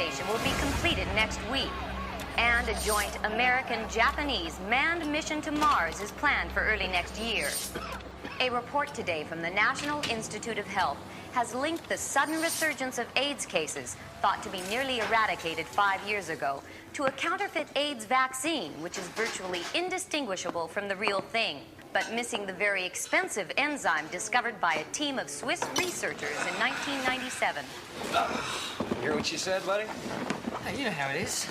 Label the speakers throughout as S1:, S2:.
S1: vaccination will be completed next week. And a joint American-Japanese manned mission to Mars is planned for early next year. A report today from the National Institute of Health has linked the sudden resurgence of AIDS cases, thought to be nearly eradicated 5 years ago, to a counterfeit AIDS vaccine, which is virtually indistinguishable from the real thing, but missing the very expensive enzyme discovered by a team of Swiss researchers in 1997.
S2: You hear what she said, buddy?
S3: Hey, you know how it is.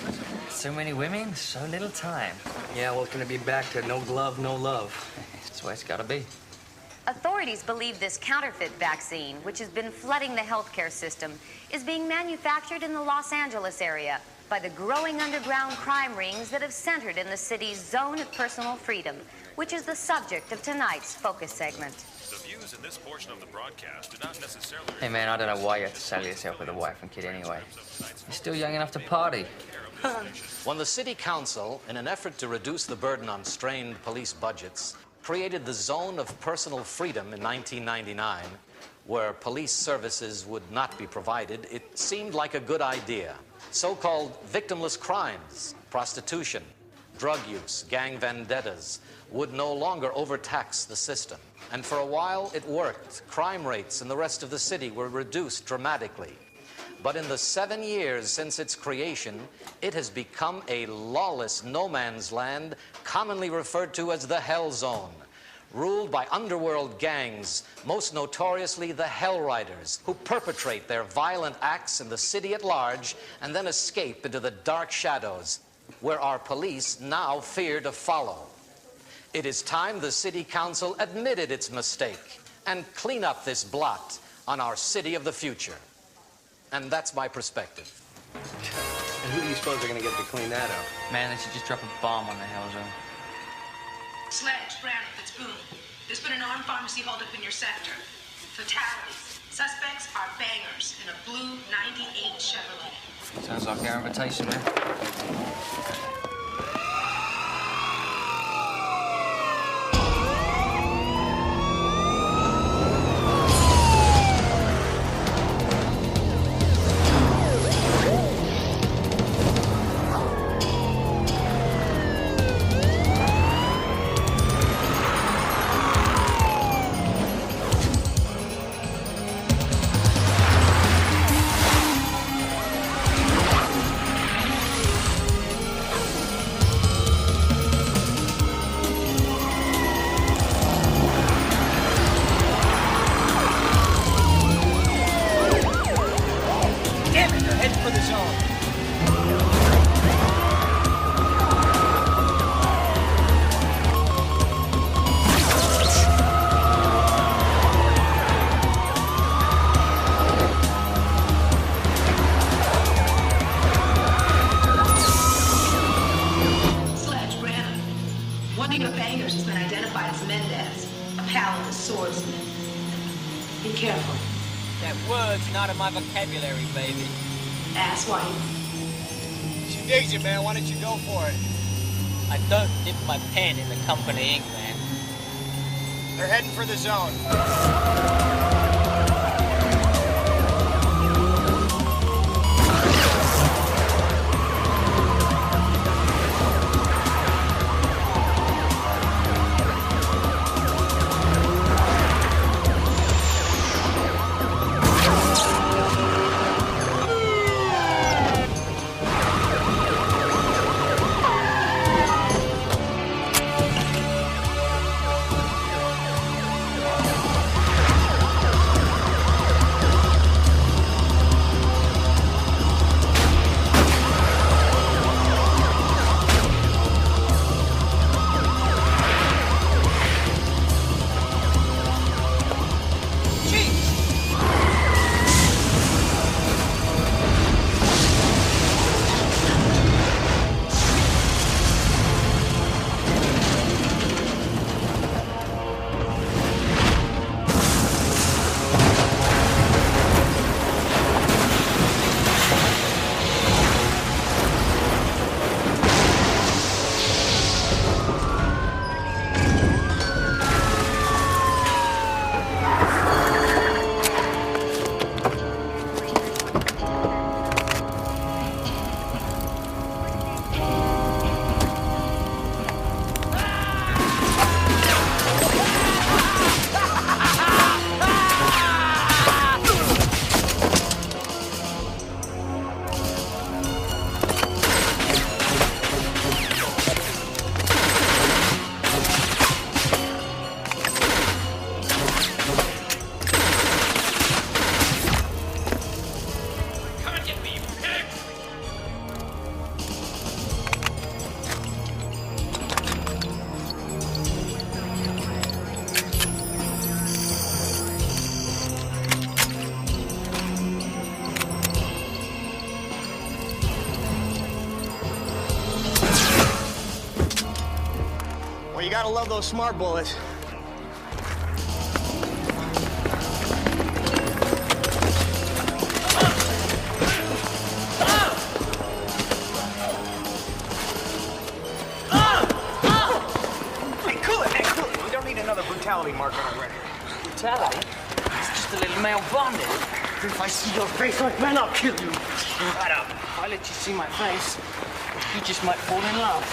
S3: So many women, so little time.
S2: Yeah, well, it's gonna be back to no glove, no love.
S3: That's the way it's gotta be.
S1: Authorities believe this counterfeit vaccine, which has been flooding the healthcare system, is being manufactured in the Los Angeles area by the growing underground crime rings that have centered in the city's zone of personal freedom, which is the subject of tonight's focus segment.
S4: The views in this portion of the broadcast do not necessarily...
S3: Hey, man, I don't know why you have to sell yourself with a wife and kid anyway. You're still young enough to party.
S5: When the city council, in an effort to reduce the burden on strained police budgets, created the Zone of Personal Freedom in 1999, where police services would not be provided, it seemed like a good idea. So-called victimless crimes, prostitution, drug use, gang vendettas, would no longer overtax the system. And for a while, it worked. Crime rates in the rest of the city were reduced dramatically. But in the 7 years since its creation, it has become a lawless no-man's land, commonly referred to as the Hell Zone, ruled by underworld gangs, most notoriously the Hell Riders, who perpetrate their violent acts in the city at large and then escape into the dark shadows, where our police now fear to follow. It is time the city council admitted its mistake and clean up this blot on our city of the future. And that's my perspective.
S2: And who do you suppose they're gonna get to clean that up?
S3: Man, they should just drop a bomb on the Hell Zone.
S6: Sledge, Browning, Fitzboom. There's been an armed pharmacy holdup in your sector. Fatalities. Suspects are bangers in a blue 98 Chevrolet.
S3: Sounds like our invitation, man.
S7: My vocabulary, baby.
S6: Asswipe.
S7: She digs you, man. Why don't you go for it? I don't dip my pen in the company ink, man. They're heading for the zone.
S2: Gotta love those smart bullets. Hey, cool it, man, cool it. We don't need another brutality mark on our record.
S7: Brutality? It's just a little male bondage.
S2: If I see your face like man, I'll kill you.
S7: Shut up. If I let you see my face, you just might fall in love.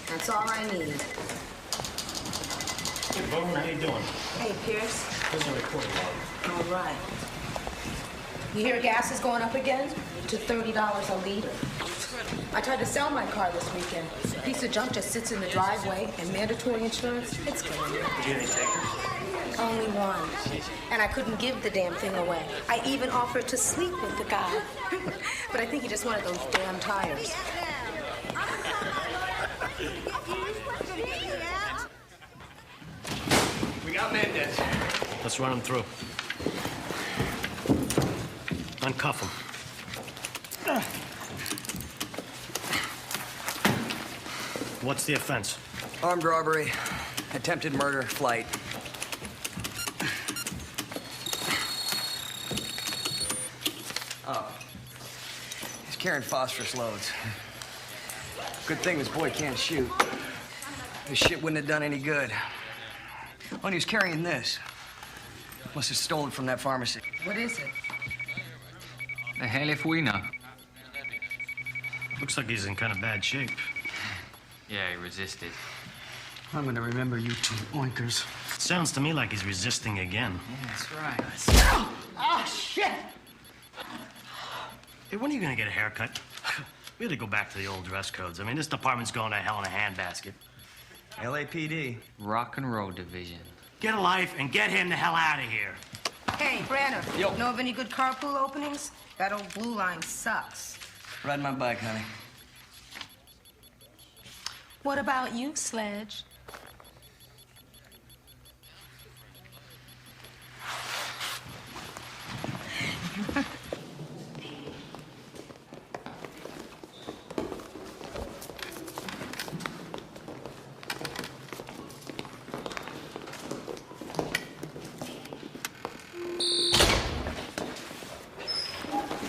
S6: That's all I need.
S8: Hey, Bowman, how you doing?
S6: Hey, Pierce.
S8: Here's a recording.
S6: All right. You hear gas is going up again to $30 a liter. I tried to sell my car this weekend. A piece of junk just sits in the driveway, and mandatory insurance, it's killing me.
S8: Did you get any takers?
S6: Only one. And I couldn't give the damn thing away. I even offered to sleep with the guy. But I think he just wanted those damn tires.
S2: We got Mendez.
S8: Let's run him through. Uncuff him. What's the offense?
S9: Armed robbery, attempted murder, flight. Oh. He's carrying phosphorus loads. Good thing this boy can't shoot. This shit wouldn't have done any good. Oh, and he was carrying this. Must have stolen from that pharmacy.
S6: What is it?
S3: The hell if we know.
S8: Looks like he's in kind of bad shape.
S3: Yeah, he resisted.
S9: I'm gonna remember you two oinkers.
S8: Sounds to me like he's resisting again.
S3: Yeah, that's right.
S9: Ah, shit!
S8: Hey, when are you gonna get a haircut? We had to go back to the old dress codes. I mean, this department's going to hell in a handbasket.
S9: LAPD.
S3: Rock and roll division.
S8: Get a life and get him the hell out of here.
S6: Hey, Branner.
S9: Yo.
S6: Know of any good carpool openings? That old blue line sucks.
S9: Ride my bike, honey.
S6: What about you, Sledge?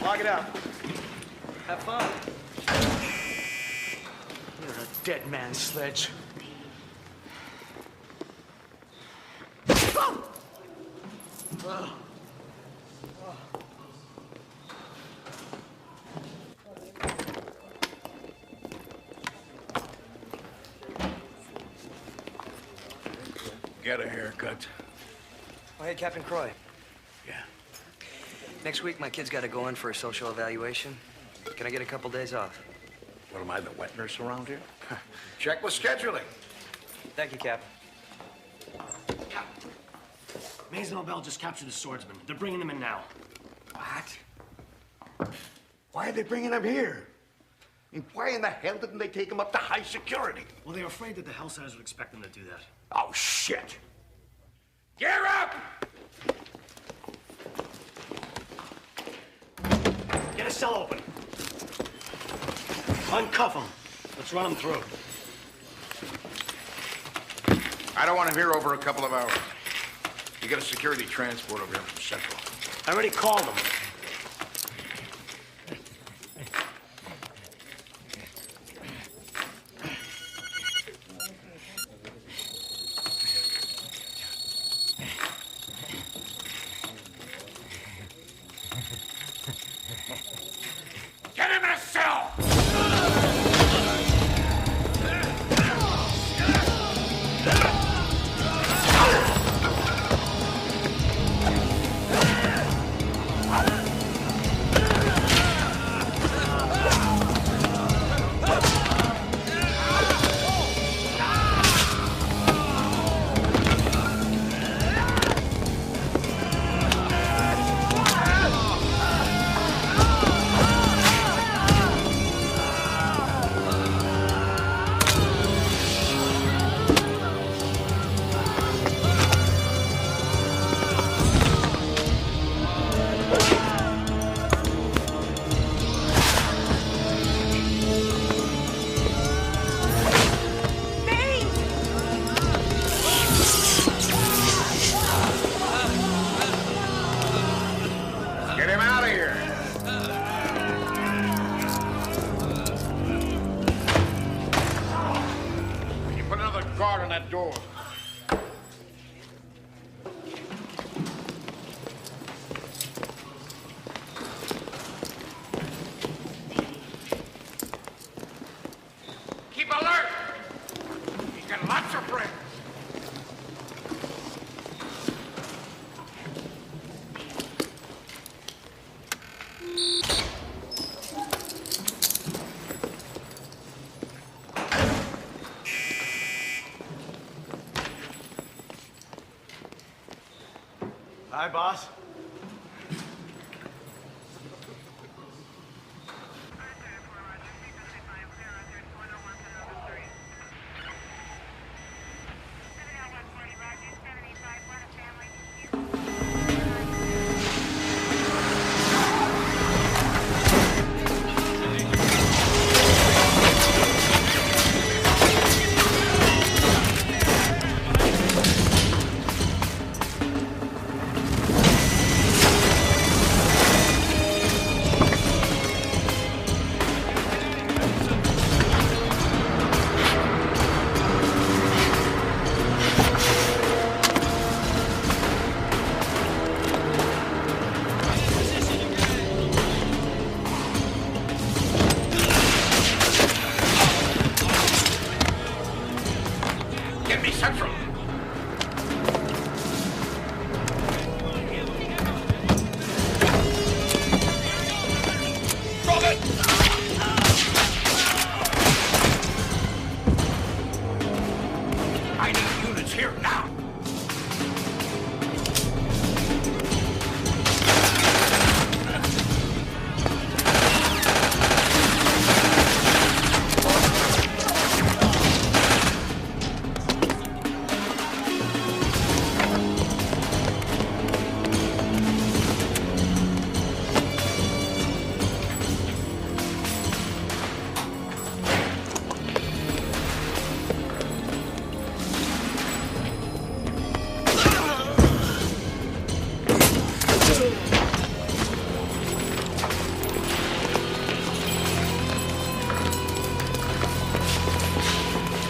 S2: Lock it out. Have fun.
S10: You're a dead man, Sledge.
S2: Get a haircut.
S9: Oh, hey, Captain Croy.
S2: Yeah.
S9: Next week, my kid's got to go in for a social evaluation. Can I get a couple days off?
S2: What am I, the wet nurse around here? Check with scheduling.
S9: Thank you, Cap.
S8: Mays and Bell just captured the swordsman. They're bringing them in now.
S10: What? Why are they bringing him here?
S11: And why in the hell didn't they take him up to high security?
S8: Well, they were afraid that the Hell Centers would expect them to do that.
S11: Oh, shit! Gear up!
S8: Get a cell open. Uncuff them. Let's run them through.
S11: I don't want him here over a couple of hours. You get a security transport over here from Central.
S8: I already called them.
S11: Get him in a cell! Get him out of here! You put another guard on that door. Keep alert! He's got lots of friends.
S8: Hi, boss.
S11: Get me Central! Drop it! I need units here now!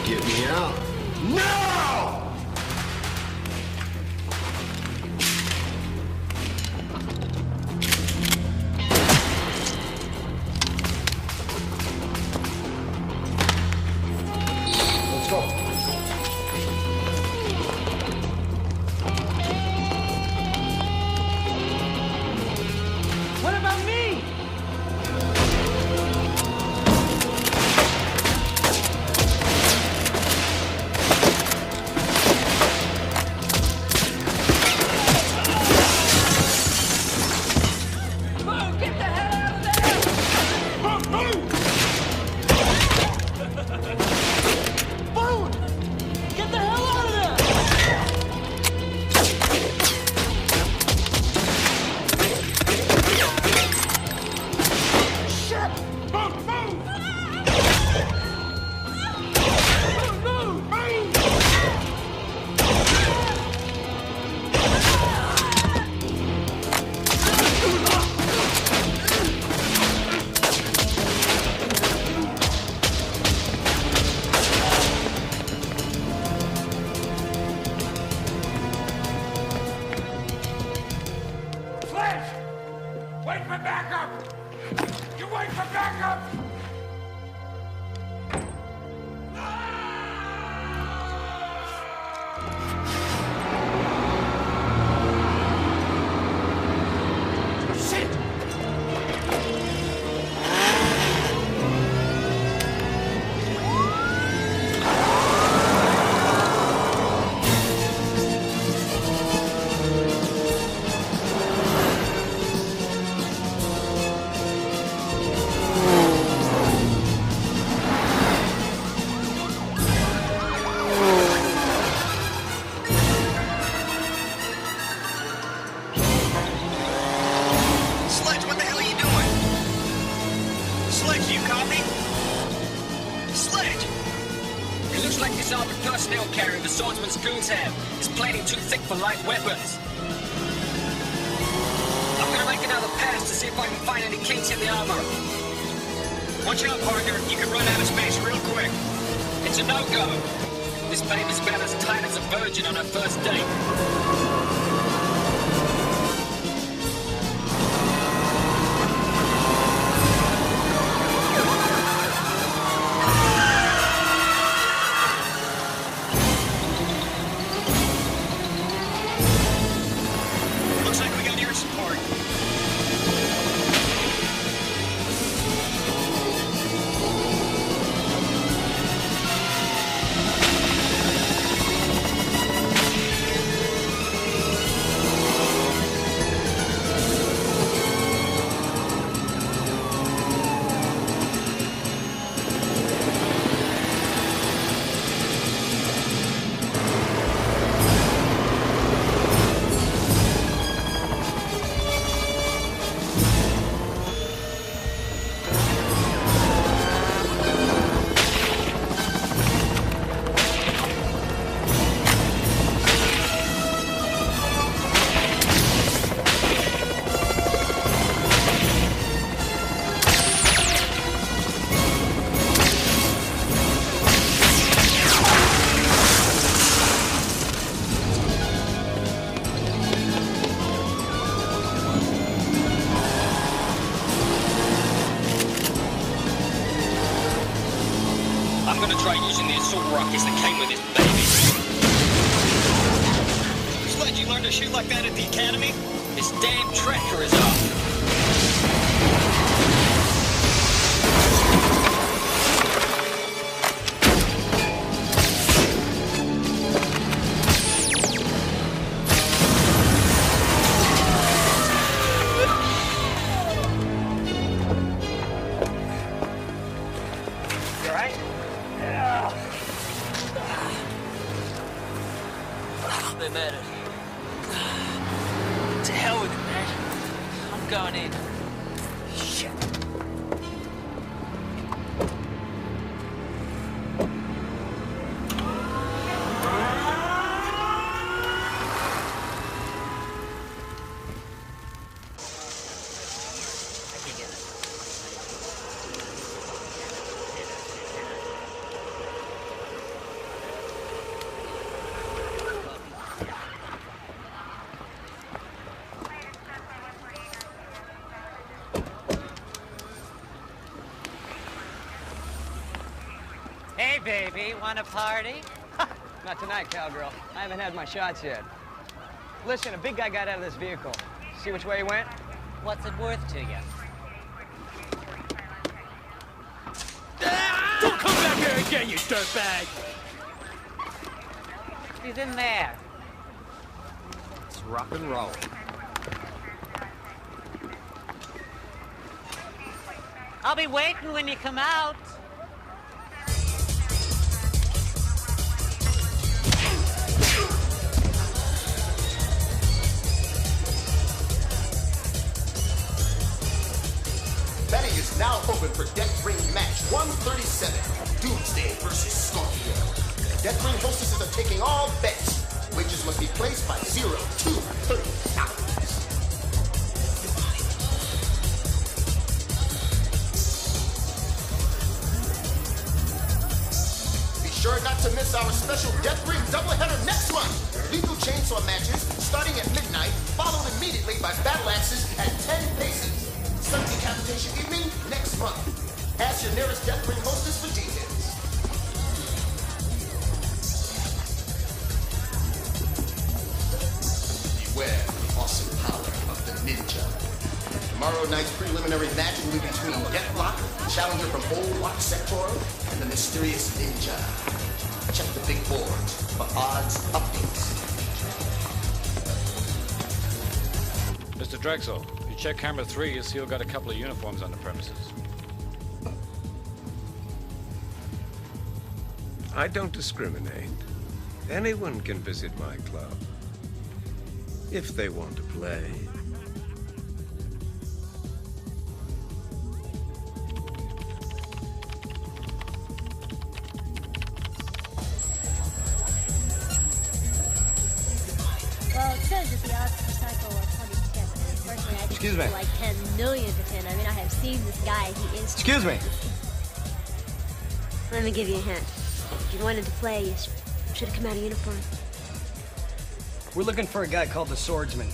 S2: Get me out.
S11: No!
S2: Let's go.
S10: What about me?
S12: type of personnel carrier the swordsman's goons have. It's plating too thick for light weapons. I'm gonna make another pass to see if I can find any kinks in the armor. Watch out, partner. You can run out of space real quick. It's a no-go. This baby's about as tight as a virgin on her first date. Rockets that came with this baby. Who's let you learn to shoot like that at the academy? This damn tracker is off.
S7: To hell with it, man. I'm going in. Shit.
S10: Hey, baby, want a party?
S9: Not tonight, cowgirl. I haven't had my shots yet. Listen, a big guy got out of this vehicle. See which way he went?
S10: What's it worth to you?
S13: Don't come back here again, you dirtbag!
S10: He's in there.
S2: It's rock and roll.
S10: I'll be waiting when you come out.
S14: Betting is now open for Death Ring Match 137, Doomsday versus Scorpio. Death Ring hostesses are taking all bets. Wagers must be placed by 0 to 30 hours. Be sure not to miss our special Death Ring doubleheader next month. Lethal chainsaw matches starting at midnight, followed immediately by battle axes at 10 paces. Sun decapitation evening next month. Ask your nearest Death Ring hostess for details. Beware the awesome power of the ninja. Tomorrow night's preliminary match will be between Deathlock, challenger from Old Lock Sector, and the mysterious ninja. Check the big board for odds updates.
S15: Mr. Drexel, you check camera 3, you see you've got a couple of uniforms on the premises.
S16: I don't discriminate. Anyone can visit my club. If they want to play.
S17: that the odds for Psycho are 20 to 10. Personally, I think
S9: Excuse me.
S17: it's like 10 million to 10. I mean, I have seen this guy. He is...
S9: Excuse me.
S17: Let me give you a hint. If you wanted to play, you should have come out of uniform.
S9: We're looking for a guy called the Swordsman.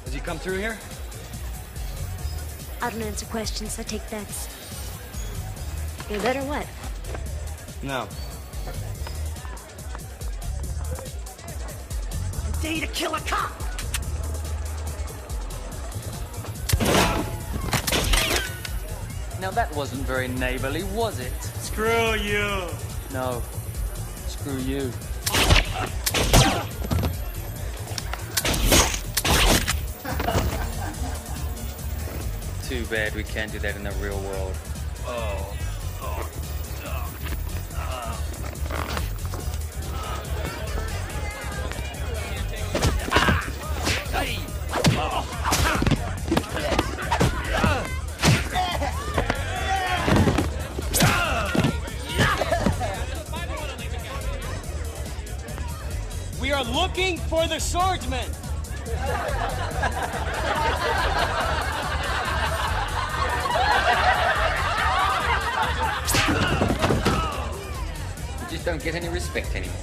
S9: Has he come through here?
S17: I don't answer questions. I take bets. You bet or what?
S9: No.
S8: I dare you to kill a cop!
S3: Now that wasn't very neighborly, was it?
S8: Screw you!
S3: No. Screw you. Too bad we can't do that in the real world.
S13: We are looking for the swordsman.
S3: You just don't get any respect anymore.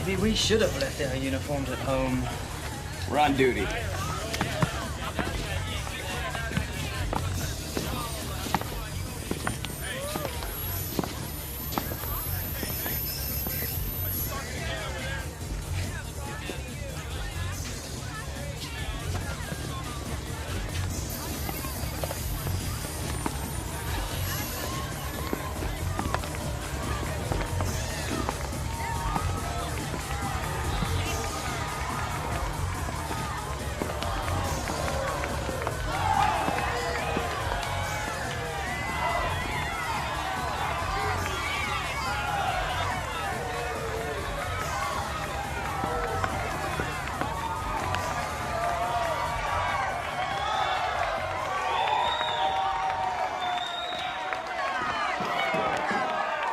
S18: Maybe we should have left our uniforms at home.
S9: We're on duty.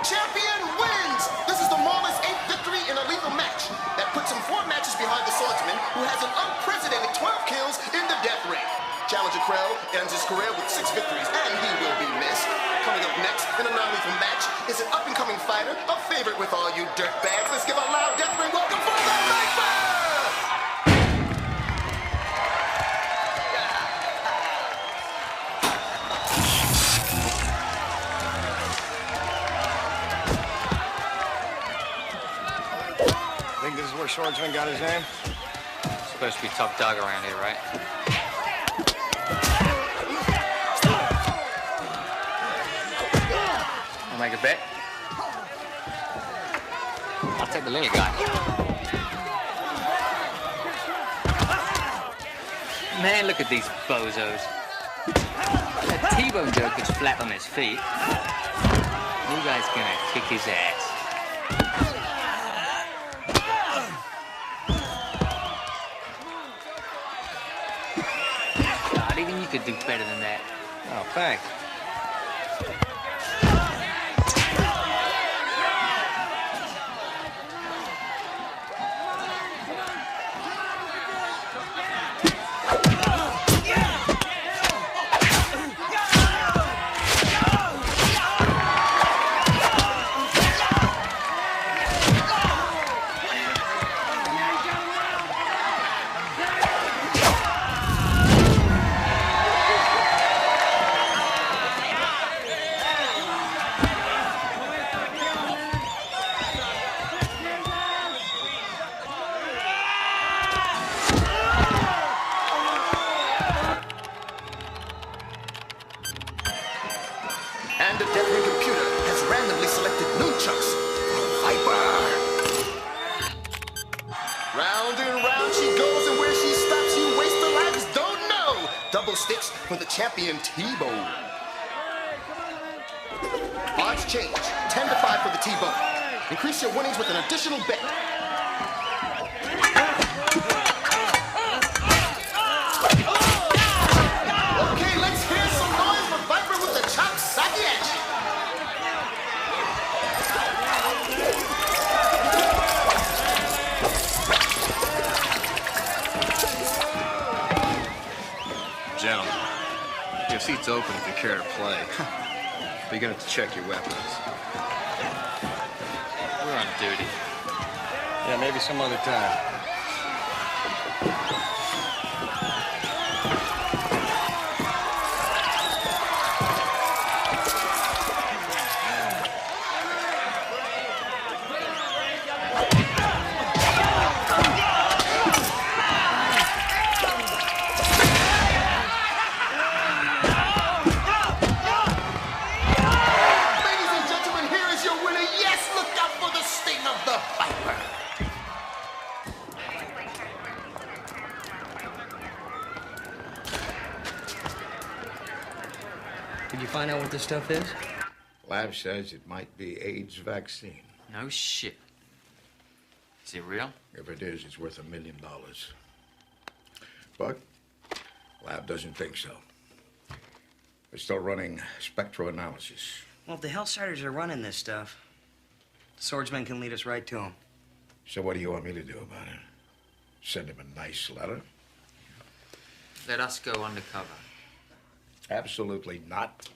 S14: Champion wins! This is the Mauler's 8th victory in a lethal match. That puts him 4 matches behind the Swordsman, who has an unprecedented 12 kills in the death ring. Challenger Krell ends his career with 6 victories, and he will be missed. Coming up next in a non-lethal match is an up-and-coming fighter, a favorite with all you dirtbags. Let's give a loud death ring welcome for the Nightmare!
S9: Think this is where Swordsman got his name?
S3: Supposed to be top dog around here, right? I'll make a bet. I'll take the little guy. Man, look at these bozos. That T-Bone Joe could flap on his feet. You guys gonna kick his ass. God, even you could do better than that.
S9: Oh, thanks.
S14: And the death ring computer has randomly selected nunchucks for Viper. Round and round she goes, and where she stops, you double sticks for the champion T-Bone. Odds change. 10-5 for the T-Bone. Increase your winnings with an additional bet. Okay, let's hear some noise for Viper with the chop socky action.
S2: Gentlemen, your seat's open if you care to play. But you're gonna have to check your weapons.
S3: We're on duty.
S2: Yeah, maybe some other time.
S9: Did you find out what this stuff is?
S11: Lab says it might be AIDS vaccine.
S3: No shit. Is it real?
S11: If it is, it's worth $1 million. But lab doesn't think so. They're still running spectroanalysis.
S9: Well, if the Hellsiders are running this stuff, the swordsman can lead us right to them.
S11: So what do you want me to do about it? Send him a nice letter?
S3: Let us go undercover.
S11: Absolutely not.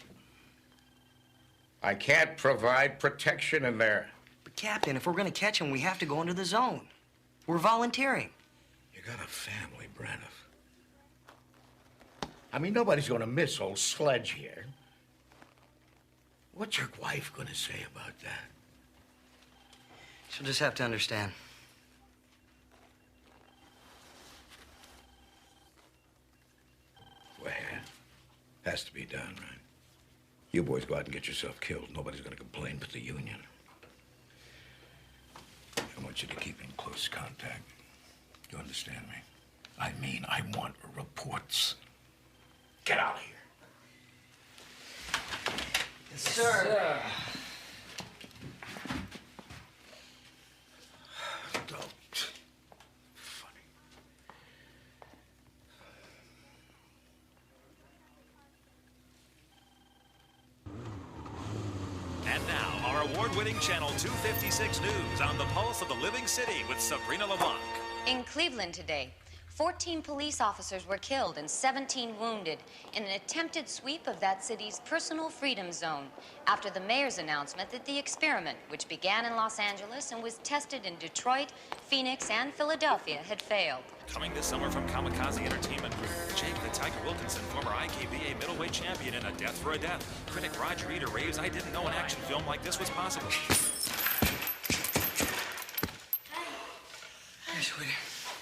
S11: I can't provide protection in there.
S9: But, Captain, if we're going to catch them, we have to go into the zone. We're volunteering.
S11: You got a family, Braniff. I mean, nobody's going to miss old Sledge here. What's your wife going to say about that?
S9: She'll just have to understand.
S11: Well, has to be done, right? You boys go out and get yourself killed. Nobody's going to complain but the Union. I want you to keep in close contact. You understand me? I mean, I want reports. Get out of here.
S9: Yes, sir.
S11: Don't.
S4: And now, our award-winning Channel 256 News on the pulse of the living city with Sabrina LeBlanc.
S1: In Cleveland today, 14 police officers were killed and 17 wounded in an attempted sweep of that city's personal freedom zone after the mayor's announcement that the experiment, which began in Los Angeles and was tested in Detroit, Phoenix, and Philadelphia, had failed.
S4: Coming this summer from Kamikaze Entertainment Group, Jake the Tiger Wilkinson, former IKBA middleweight champion in A Death for a Death. Critic Roger Eder raves, "I didn't know an action film like this was possible."
S9: Hey, sweetie.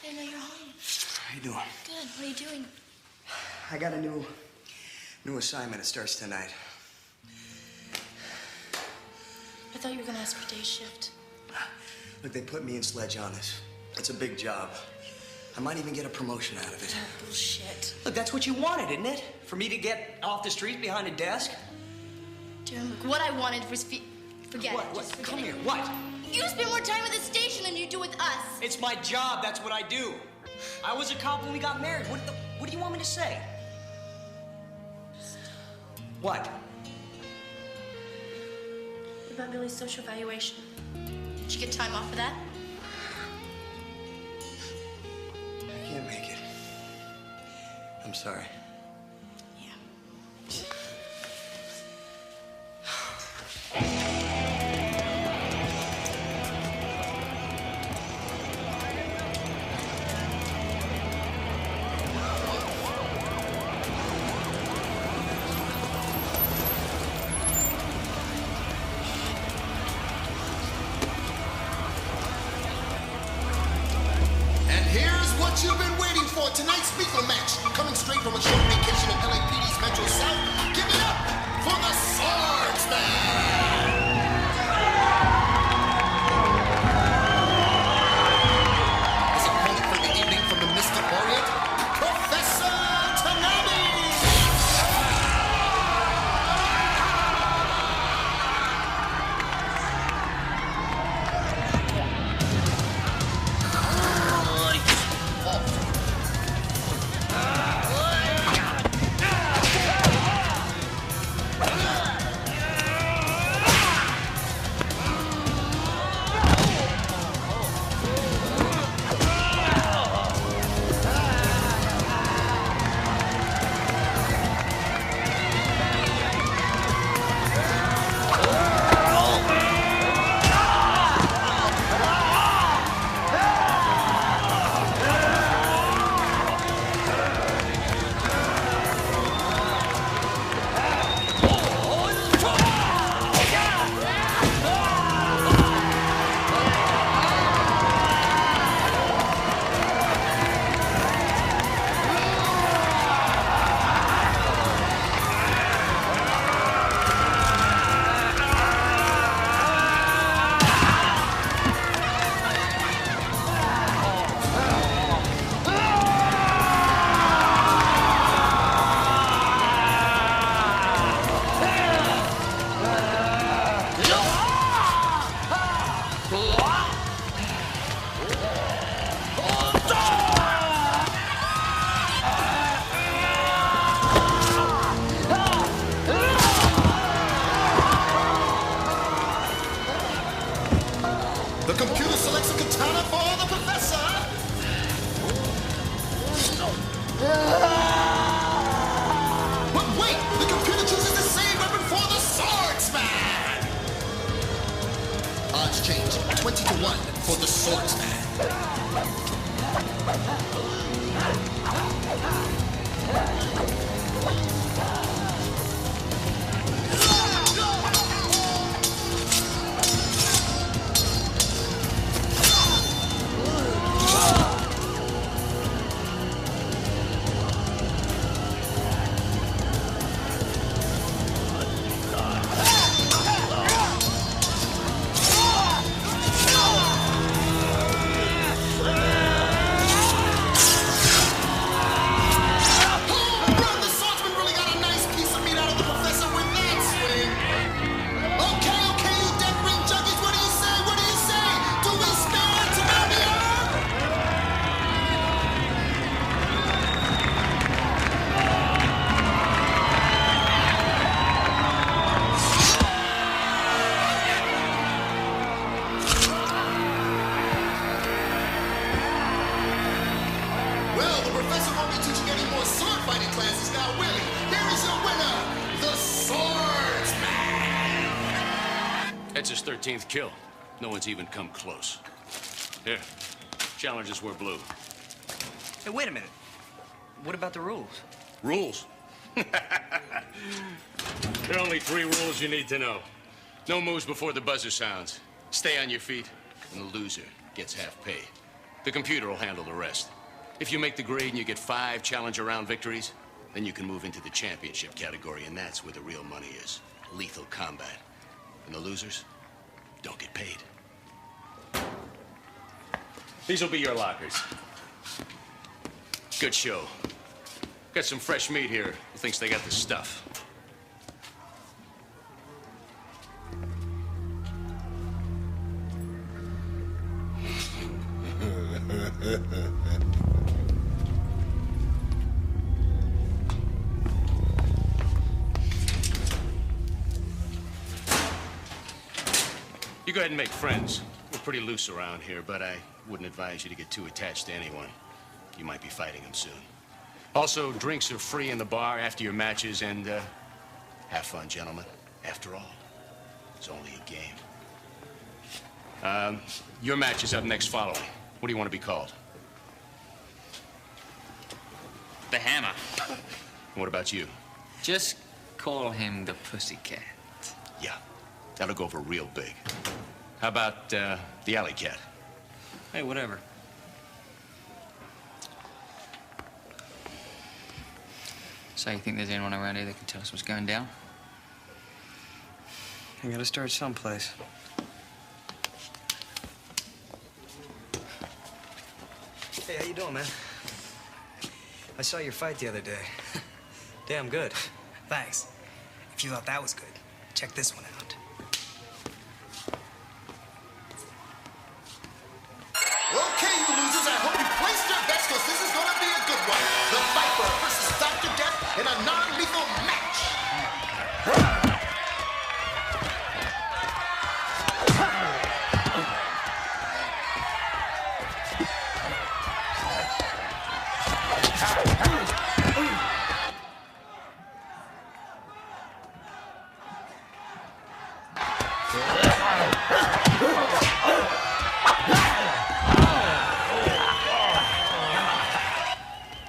S19: I didn't know you're home.
S9: How you doing?
S19: Good. What are you doing?
S9: I got a new assignment. It starts tonight.
S19: I thought you were gonna ask for day shift.
S9: Look, they put me and Sledge on this. It's a big job. I might even get a promotion out of it.
S19: Oh, bullshit.
S9: Look, that's what you wanted, isn't it? For me to get off the street behind a desk?
S19: Dear, look, what I wanted was forget
S9: What?
S19: it. Just forget
S9: Come
S19: it.
S9: here. What?
S19: You spend more time at the station than you do with us.
S9: It's my job. That's what I do. I was a cop when we got married. What do you want me to say? What?
S19: What about Billy's social evaluation? Did you get time off for that?
S9: I can't make it. I'm sorry.
S14: What you've been waiting for, tonight's lethal match, coming straight from a short vacation in LAPD's Metro South. Give it up for the Swordsman! His opponent for the evening from the Mystic Orient, Professor Tanami!
S11: That's his 13th kill. No one's even come close. Here, challenges were blue.
S9: Hey, wait a minute. What about the rules?
S11: Rules? There are only 3 rules you need to know. No moves before the buzzer sounds. Stay on your feet, and the loser gets half pay. The computer will handle the rest. If you make the grade and you get 5 challenger round victories, then you can move into the championship category, and that's where the real money is. Lethal combat. And the losers don't get paid. These will be your lockers. Good show. Got some fresh meat here who thinks they got the stuff. You go ahead and make friends. We're pretty loose around here, but I wouldn't advise you to get too attached to anyone. You might be fighting them soon. Also, drinks are free in the bar after your matches, and have fun, gentlemen. After all, it's only a game. Your match is up next following. What do you want to be called?
S3: The Hammer.
S11: What about you?
S3: Just call him the Pussycat.
S11: Yeah, that'll go over real big. How about the Alley Cat?
S3: Hey, whatever. So you think there's anyone around here that can tell us what's going down?
S9: You gotta start someplace. Hey, how you doing, man? I saw your fight the other day. Damn good.
S20: Thanks. If you thought that was good, check this one out.
S14: Okay, you losers, I hope you placed your bets because this is going to be a good one. The Viper versus Dr. Death in a non-lethal match.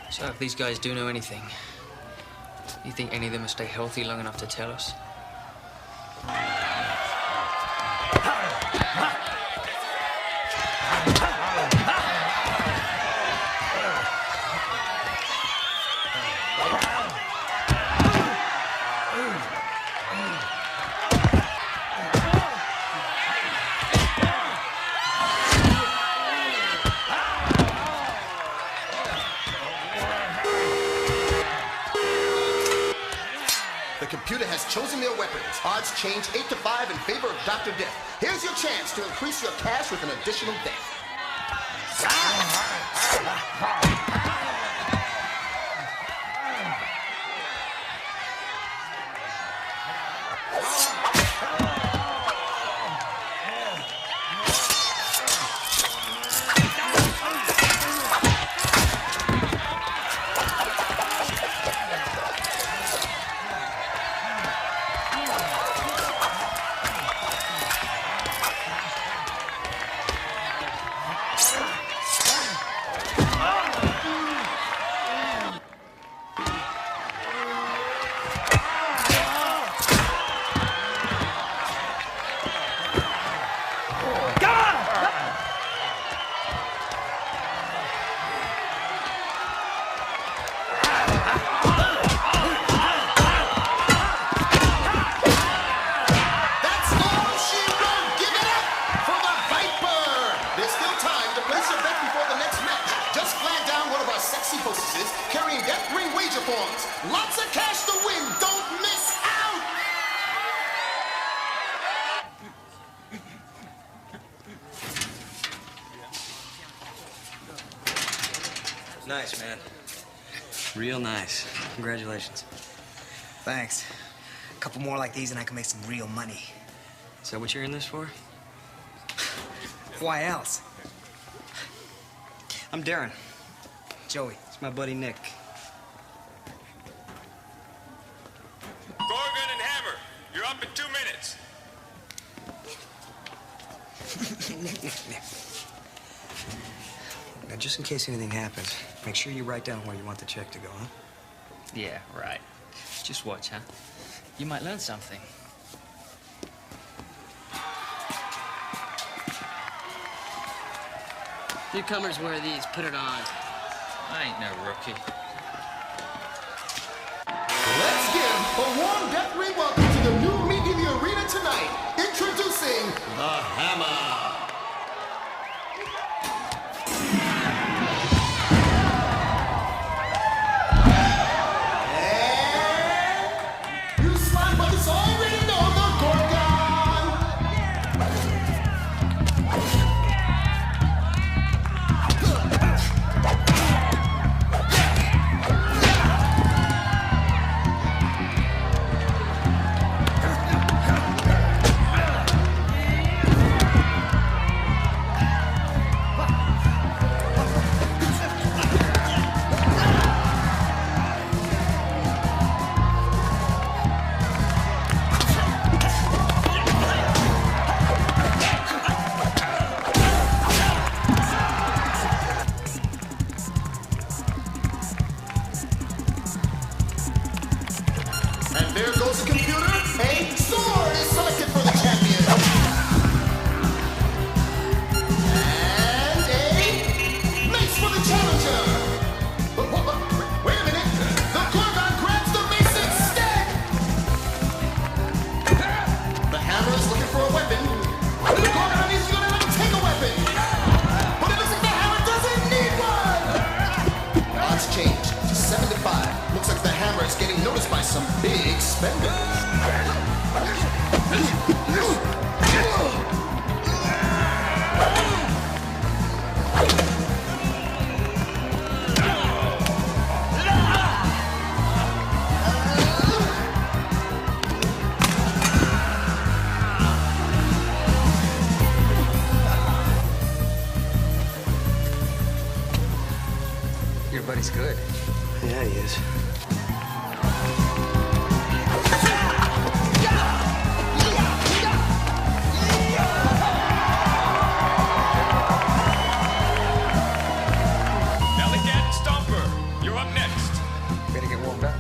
S3: So if these guys do know anything, you think any of them will stay healthy long enough to tell us?
S14: The computer has chosen their weapons. Odds change 8 to 5 in favor of Dr. Death. Here's your chance to increase your cash with an additional bet. death ring wager forms. Lots of cash to win. Don't miss out.
S9: Nice, man. Real nice. Congratulations. Thanks. A couple more like these and I can make some real money. Is that what you're in this for? Why else? I'm Darren. Joey. It's my buddy Nick.
S4: Gorgon and Hammer, you're up in 2 minutes.
S9: Now, just in case anything happens, make sure you write down where you want the check to go, huh?
S3: Yeah, right. Just watch, huh? You might learn something.
S18: Newcomers wear these. Put it on.
S3: I ain't no rookie.
S14: Let's give a warm death ring welcome to the new meat in the arena tonight. Introducing the Hammer. And you slime buckets already know the Gorgon. And there goes the computer. A sword is selected for the champion. And a mace for the challenger. Wait a minute. The Gorgon grabs the mace instead. The Hammer is looking for a weapon. The Gorgon is going to let him take a weapon. But it looks like the Hammer doesn't need one. Odds change to 7 to 5. Looks like the Hammer is getting noticed by some big spenders.
S9: Your buddy's good. Yeah, he is.
S4: Ellicat and Stomper, you're up next.
S9: Better get warmed up.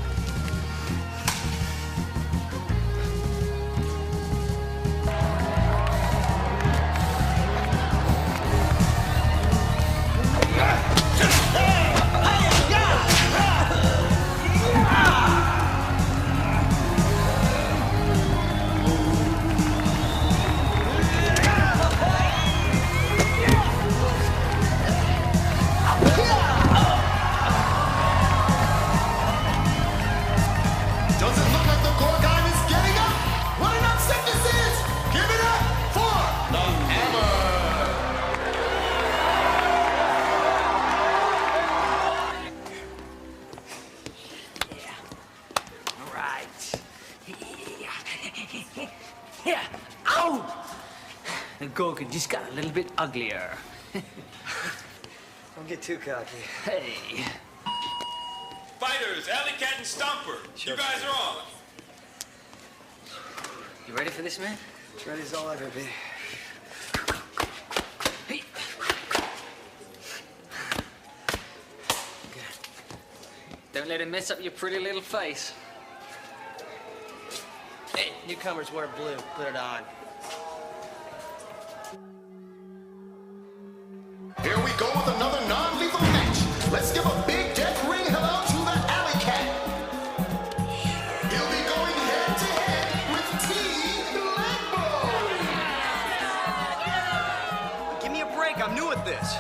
S14: Doesn't look like the Gorgon is getting up. What an upset this is. Give it up for the Hammer.
S18: All right. Yeah. Ow! The Gorgon just got a little bit uglier.
S9: Don't get too cocky.
S18: Hey.
S4: Fighters, Ellicat and Stomper, you guys are on.
S3: You ready for this, man?
S9: As ready as I'll ever be.
S3: Don't let him mess up your pretty little face.
S18: Hey, newcomers wear blue. Put it on.
S14: Here we go with another non-lethal match. Let's give a big death ring hello to the Alley Cat. He'll be going head-to-head with T. Lambo.
S9: Give me a break. I'm new at this.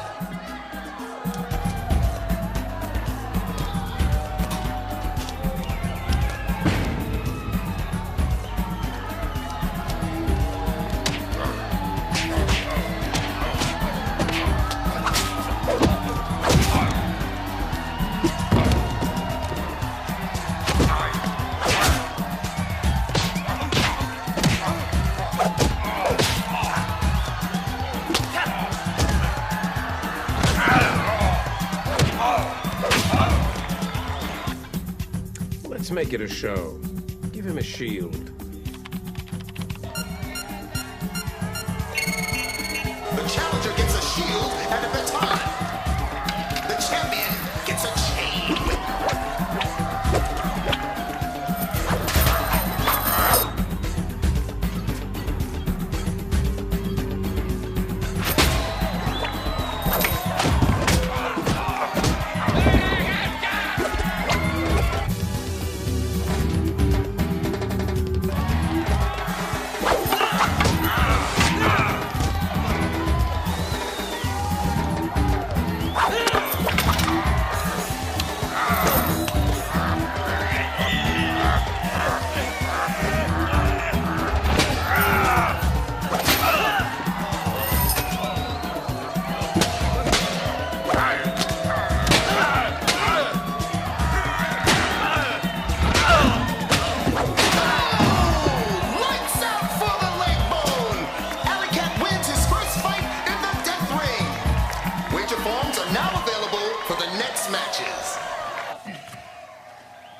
S16: Let's make it a show. Give him a shield.
S14: The challenger gets a shield and a baton. The champion gets a chain whip.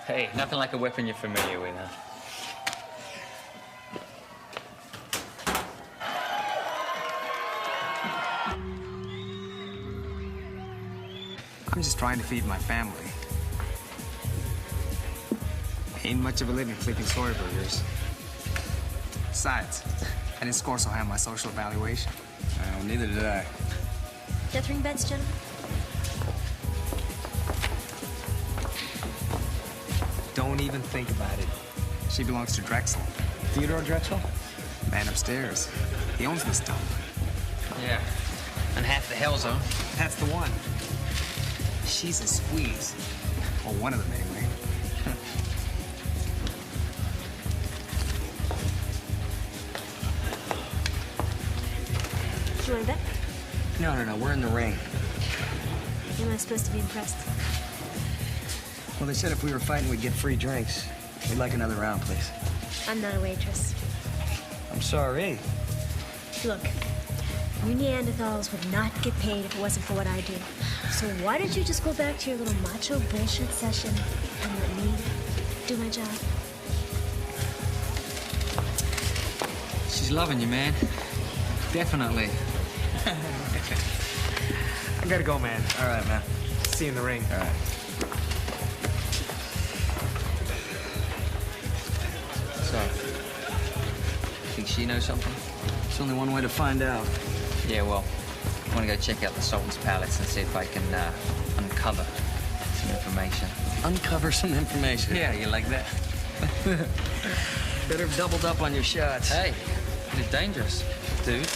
S3: Hey, nothing like a weapon you're familiar with, huh?
S9: I'm just trying to feed my family. Ain't much of a living flipping story burgers. Besides, I didn't score so high on my social evaluation. Well, neither did I.
S17: Death ring bets, gentlemen?
S9: Don't even think about it. She belongs to Drexel. Theodore Drexel? Man upstairs. He owns this dump.
S3: Yeah. And half the hell zone.
S9: That's the one. She's a squeeze. Or one of them, anyway.
S17: Do you want to bet?
S9: No. We're in the ring.
S17: Am I supposed to be impressed?
S9: Well, they said if we were fighting, we'd get free drinks. We'd like another round, please.
S17: I'm not a waitress.
S9: I'm sorry.
S17: Look, you Neanderthals would not get paid if it wasn't for what I do. So why don't you just go back to your little macho bullshit session and let me do my job?
S3: She's loving you, man. Definitely.
S9: I gotta go, man. All right, man. See you in the ring.
S3: All right. So, think she knows something?
S9: There's only one way to find out.
S3: Yeah, well, I want to go check out the Sultan's palace and see if I can uncover some information.
S9: Uncover some information?
S3: Yeah, you like that?
S9: Better have doubled up on your shots.
S3: Hey, you're dangerous, dude.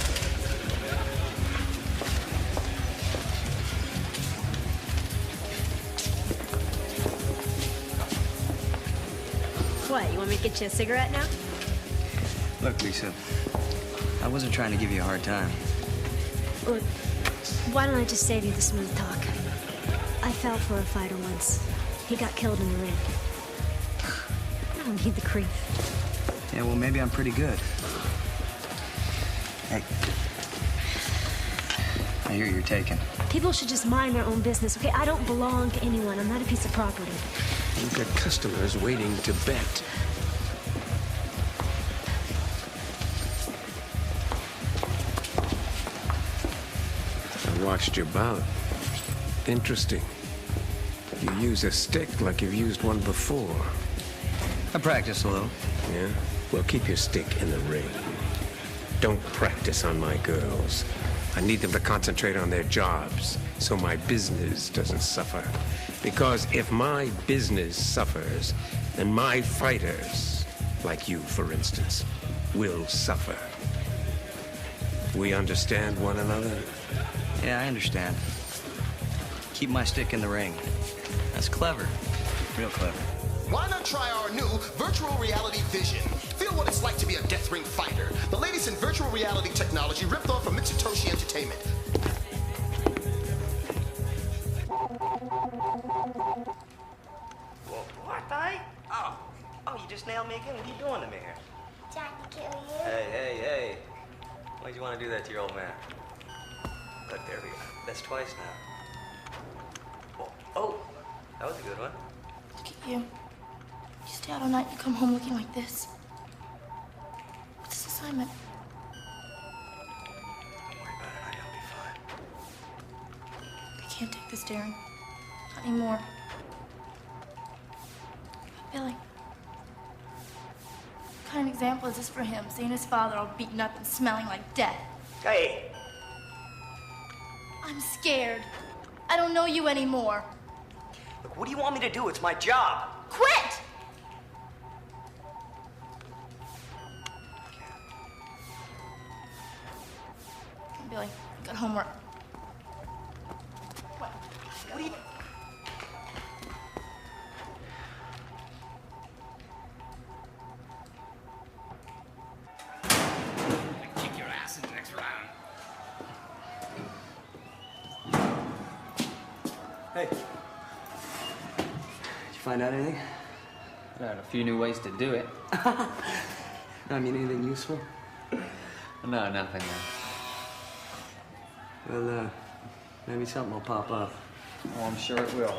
S17: What, you want me to get you a cigarette now?
S9: Look, Lisa, I wasn't trying to give you a hard time.
S17: Look, why don't I just save you the smooth talk? I fell for a fighter once. He got killed in the ring. I don't need the creep.
S9: Yeah, well, maybe I'm pretty good. Hey. I hear you're taken.
S17: People should just mind their own business, okay? I don't belong to anyone. I'm not a piece of property.
S16: You've got customers waiting to bet. I watched your bout. Interesting. You use a stick like you've used one before.
S9: I practice a little.
S16: Yeah? Well, keep your stick in the ring. Don't practice on my girls. I need them to concentrate on their jobs so my business doesn't suffer. Because if my business suffers, then my fighters, like you, for instance, will suffer. We understand one another?
S9: Yeah, I understand. Keep my stick in the ring. That's clever. Real clever.
S14: Why not try our new virtual reality vision? Feel what it's like to be a death ring fighter. The latest in virtual reality technology ripped off from Mitsutoshi Entertainment.
S21: What, eh? Oh, you just nailed me again. What are you doing to me here?
S22: Trying to kill you.
S21: Hey. Why'd you want to do that to your old man? Look, there we go. That's twice now. Oh, that was a good one.
S19: Look at you. You stay out all night and come home looking like this. What's this assignment?
S21: Don't worry about it, honey. I'll be fine.
S19: I can't take this, Darren. Not anymore. Billy. What kind of example is this for him, seeing his father all beaten up and smelling like death?
S21: Hey!
S19: I'm scared. I don't know you anymore.
S21: Look, what do you want me to do? It's my job.
S19: Quit! Billy, I've got homework. What do you...
S3: Kick your ass in the next round.
S9: Hey. Did you find out anything?
S3: I learned a few new ways to do it.
S9: I mean, anything useful?
S3: No, nothing, man.
S9: Well, maybe something will pop up.
S3: Oh, I'm sure it will.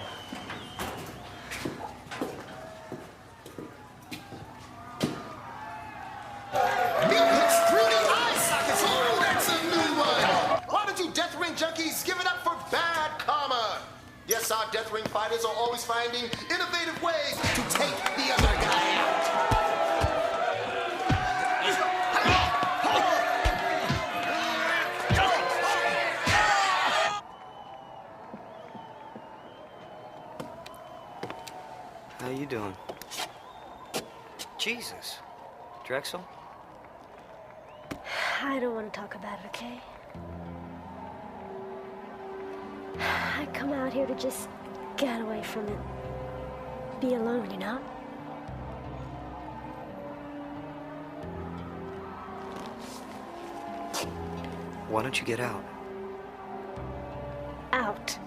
S14: Meathead's 3D eye sockets. Oh, that's a new one. Why don't you Death Ring junkies give it up for bad karma? Yes, our Death Ring fighters are always finding innovative ways to take the other guy out.
S21: How you doing? Jesus. Drexel?
S17: I don't want to talk about it, okay? I come out here to just get away from it. Be alone, you know?
S21: Why don't you get out?
S17: Out.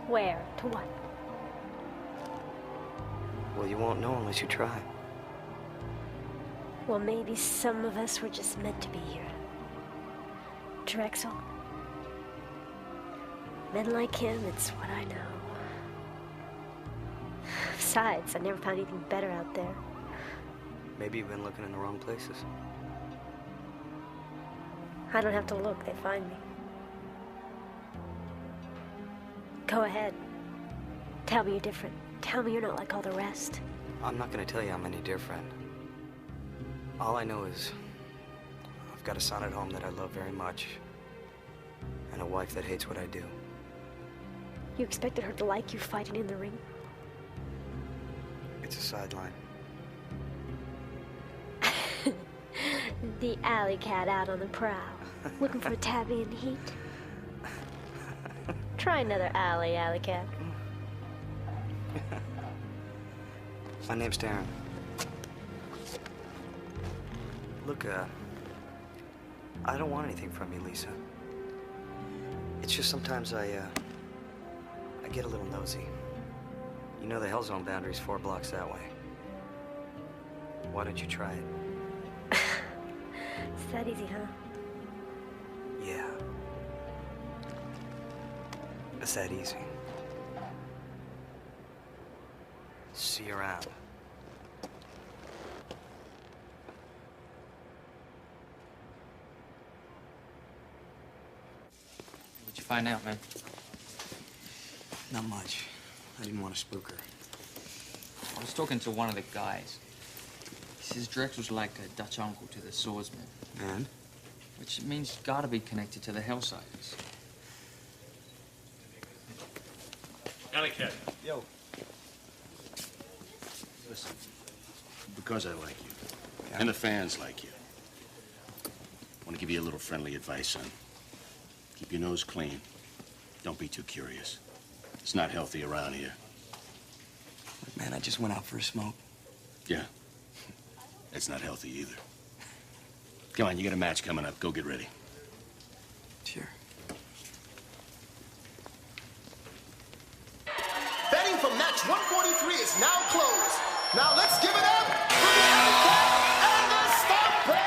S17: Where? To what?
S21: Well, you won't know unless you try.
S17: Well, maybe some of us were just meant to be here. Drexel. Men like him, it's what I know. Besides, I never found anything better out there.
S21: Maybe you've been looking in the wrong places.
S17: I don't have to look, they find me. Go ahead. Tell me you're different. Tell me you're not like all the rest.
S21: I'm not gonna tell you I'm any different. All I know is I've got a son at home that I love very much, and a wife that hates what I do.
S17: You expected her to like you fighting in the ring?
S21: It's a sideline.
S17: The alley cat out on the prowl, looking for a tabby in the heat. Try another alley cat.
S21: My name's Darren. Look, I don't want anything from you, Lisa. It's just sometimes I get a little nosy. You know the Hell Zone boundary's 4 blocks that way. Why don't you try it?
S17: It's that easy, huh?
S21: Yeah. It's that easy. See you around.
S3: What'd you find out, man?
S21: Not much. I didn't want to spook her.
S3: I was talking to one of the guys. He says Drexel's like a Dutch uncle to the swordsman.
S21: And?
S3: Which means he's gotta be connected to the Hellsiders.
S8: Alley cat.
S11: Yo. Listen, because I like you, and the fans like you, I want to give you a little friendly advice, son. Keep your nose clean. Don't be too curious. It's not healthy around here.
S21: Look, man, I just went out for a smoke.
S11: Yeah. It's not healthy either. Come on, you got a match coming up. Go get ready.
S21: Sure.
S14: Betting for match 143 is now closed. Now let's give it up for the Alley-Cat and the Stomper!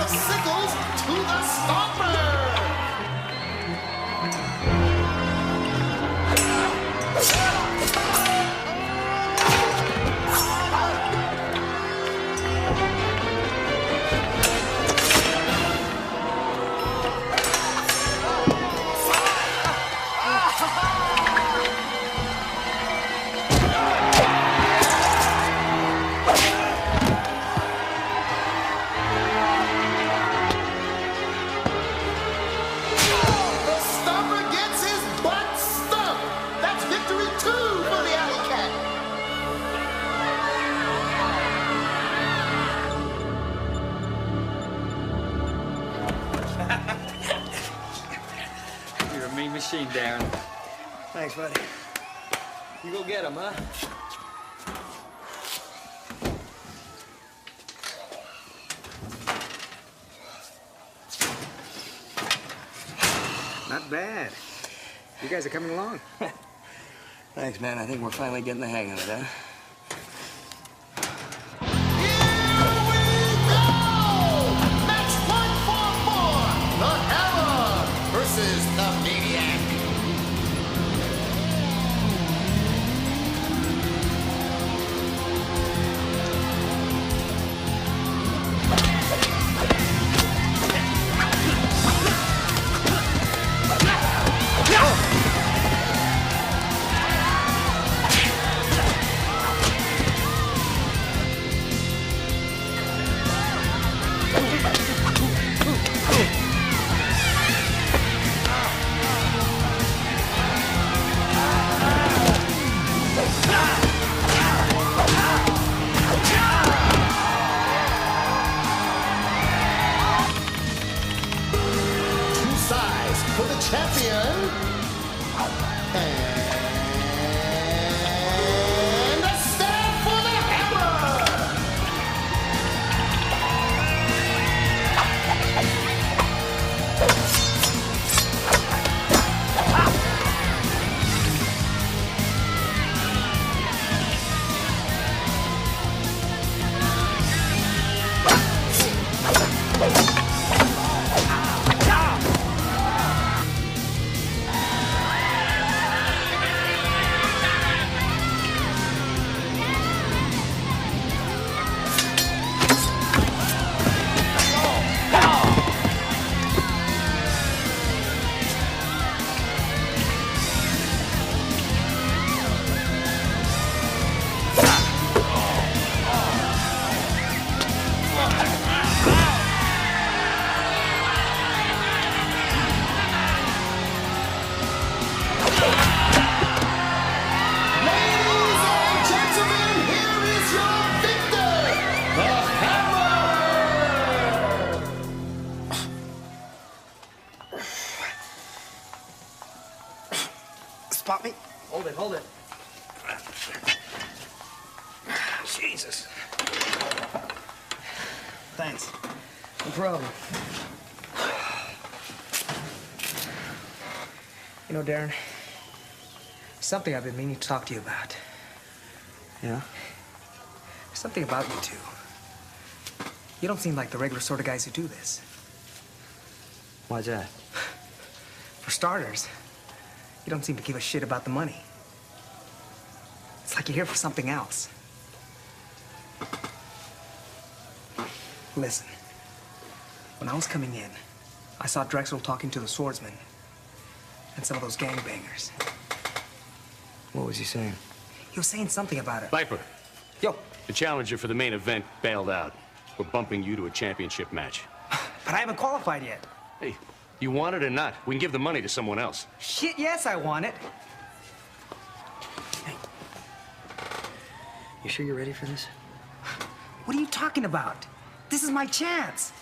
S14: the sickles to the stomper.
S18: You're a mean machine, Darren.
S9: Thanks, buddy. You go get him, huh?
S21: Not bad. You guys are coming along.
S9: Thanks, man. I think we're finally getting the hang of it, huh?
S14: Match 144, the Hammer versus the Maniac. For the champion, and a stand for the Hammer.
S9: Spot me. Hold it, hold it. Jesus. Thanks. No problem. You know, Darren, something I've been meaning to talk to you about.
S21: Yeah?
S9: Something about you two. You don't seem like the regular sort of guys who do this.
S21: Why's that?
S9: For starters, you don't seem to give a shit about the money. It's like you're here for something else. Listen, when I was coming in, I saw Drexel talking to the swordsman and some of those gangbangers.
S21: What was he saying?
S9: He was saying something about it.
S11: Viper.
S9: Yo.
S11: The challenger for the main event bailed out. We're bumping you to a championship match.
S9: But I haven't qualified yet.
S11: Hey, you want it or not, we can give the money to someone else.
S9: Shit, yes, I want it.
S21: Hey. You sure you're ready for this?
S9: What are you talking about? This is my chance.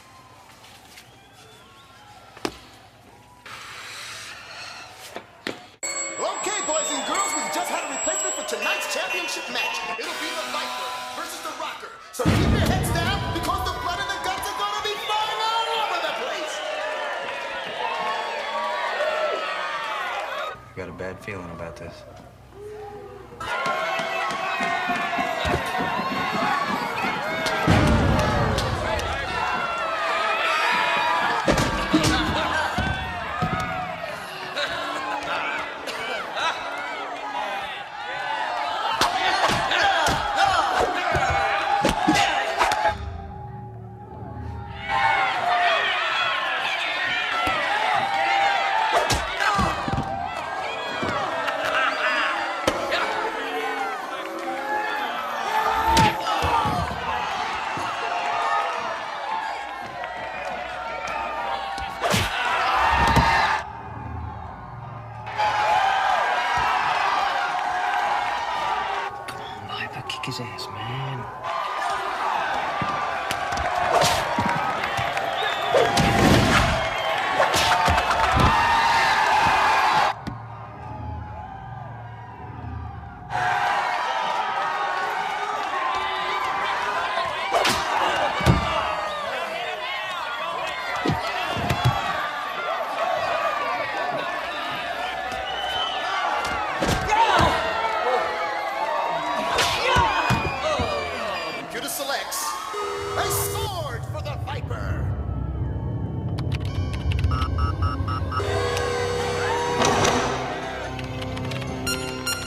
S14: Okay, boys and girls, we've just had a replacement for tonight's championship match. It'll be the Viper versus the Rocker. So keep your heads down because the blood and the guts are gonna be flying all over the place.
S21: I got a bad feeling about this.
S14: for the Viper!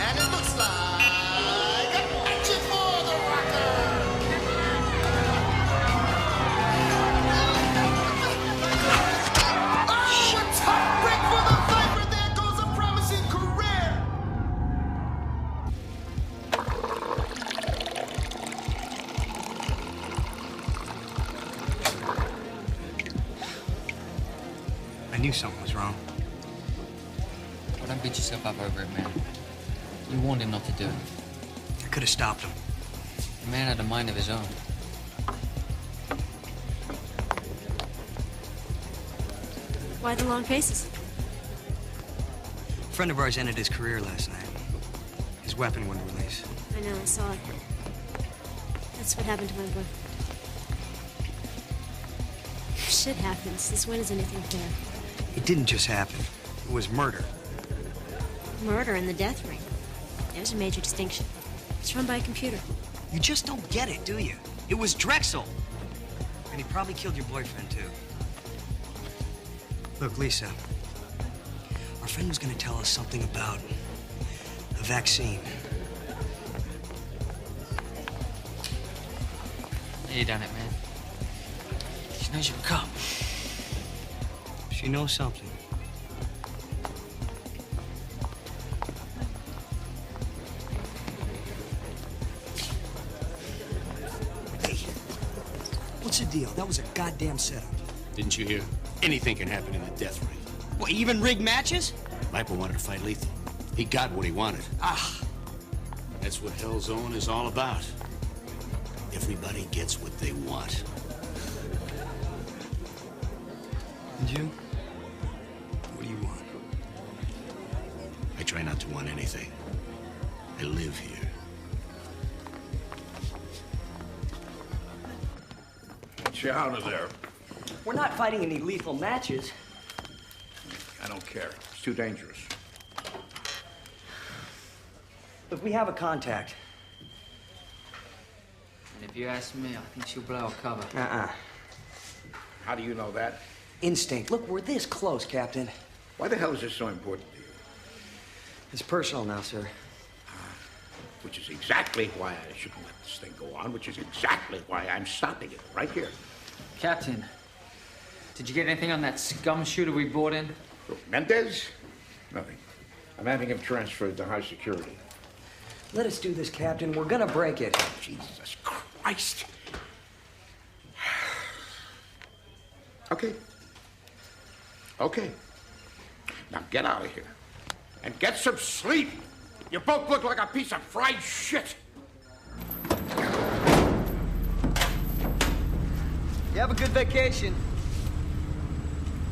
S14: And it looks like action for the Rocker! Oh, a tough break for the Viper! There goes a promising career!
S9: I knew something was wrong.
S3: Well, don't beat yourself up over it, man. You warned him not to do it.
S9: I could have stopped him.
S3: The man had a mind of his own.
S17: Why the long faces?
S9: A friend of ours ended his career last night. His weapon wouldn't release.
S17: I know, I saw it. That's what happened to my boyfriend. If shit happens, this win isn't anything fair.
S9: It didn't just happen. It was murder.
S17: Murder in the death ring. There's a major distinction. It's run by a computer.
S9: You just don't get it, do you? It was Drexel. And he probably killed your boyfriend, too. Look, Lisa. Our friend was gonna tell us something about a vaccine.
S3: You done it, man. She knows you're a cop.
S9: She knows something. Hey, what's the deal? That was a goddamn setup.
S11: Didn't you hear? Anything can happen in the death ring.
S9: What, even rigged matches?
S11: Viper wanted to fight lethal. He got what he wanted.
S9: Ah.
S11: That's what Hell's Zone is all about. Everybody gets what they want.
S9: And you? What do you want?
S11: I try not to want anything. I live here.
S5: Get you out of there.
S9: We're not fighting any lethal matches.
S5: I don't care. It's too dangerous.
S9: Look, we have a contact.
S3: And if you ask me, I think she'll blow a cover.
S5: How do you know that?
S9: Instinct. Look, we're this close, Captain.
S5: Why the hell is this so important to you?
S9: It's personal now, sir.
S5: Which is exactly why I shouldn't let this thing go on, which is exactly why I'm stopping it right here.
S3: Captain, did you get anything on that scum shooter we brought in?
S5: Mendez? Nothing. I'm having him transferred to high security.
S9: Let us do this, Captain. We're gonna break it.
S5: Jesus Christ. Okay. Okay. Now get out of here. And get some sleep. You both look like a piece of fried shit.
S9: You have a good vacation.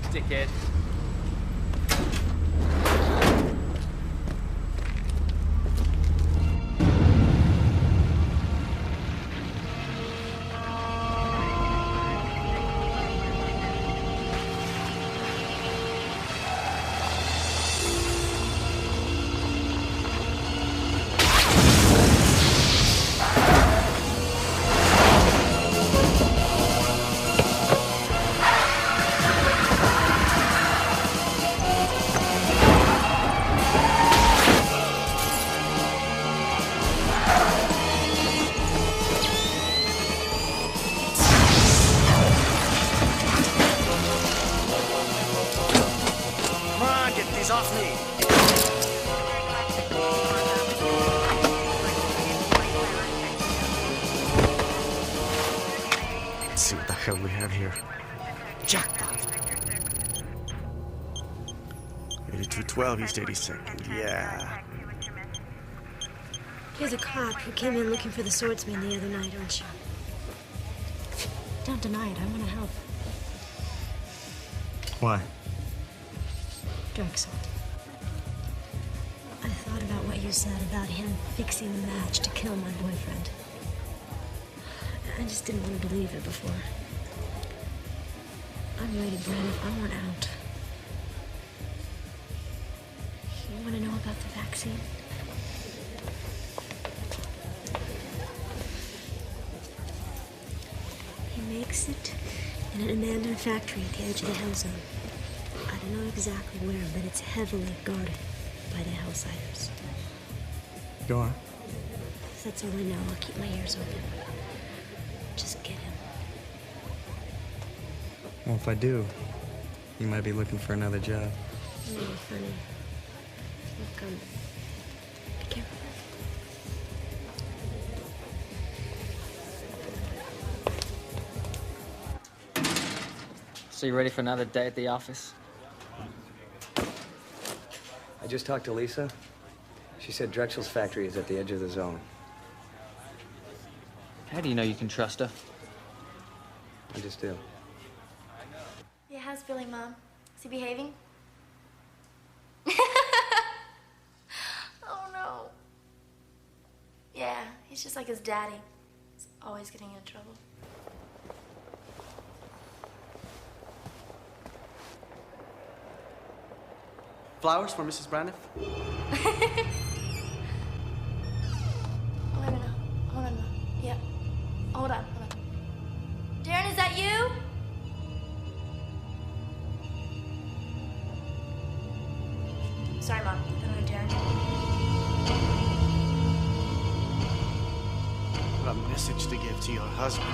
S3: Dickhead.
S9: Off me.
S2: Let's see what the hell we have here.
S9: Jackpot.
S2: 8212, East 82nd. Yeah.
S17: You're the cop who came in looking for the swordsman the other night, aren't you? Don't deny it. I want to help.
S2: Why?
S17: Drexel. I thought about what you said about him fixing the match to kill my boyfriend. I just didn't want to believe it before. I'm ready, Brandon. I want out. You want to know about the vaccine? He makes exit in an abandoned factory at the edge of the Hell Zone. I don't know exactly where, but it's heavily guarded by the Hellsiders.
S9: Go on.
S17: That's all I know. I'll keep my ears open. Just get him.
S9: Well, if I do, you might be looking for another job.
S17: Oh, funny. Look, be careful.
S3: So you ready for another day at the office?
S21: I just talked to Lisa. She said Drexel's factory is at the edge of the zone.
S3: How do you know you can trust her?
S21: I just do.
S19: Yeah, how's Billy, Mom? Is he behaving? Oh, no. Yeah, he's just like his daddy. He's always getting in trouble.
S6: Flowers for Mrs. Braniff?
S19: Hold on. Yeah. Hold on. Darren, is that you? Sorry, Mom. I don't know Darren.
S6: What a message to give to your husband.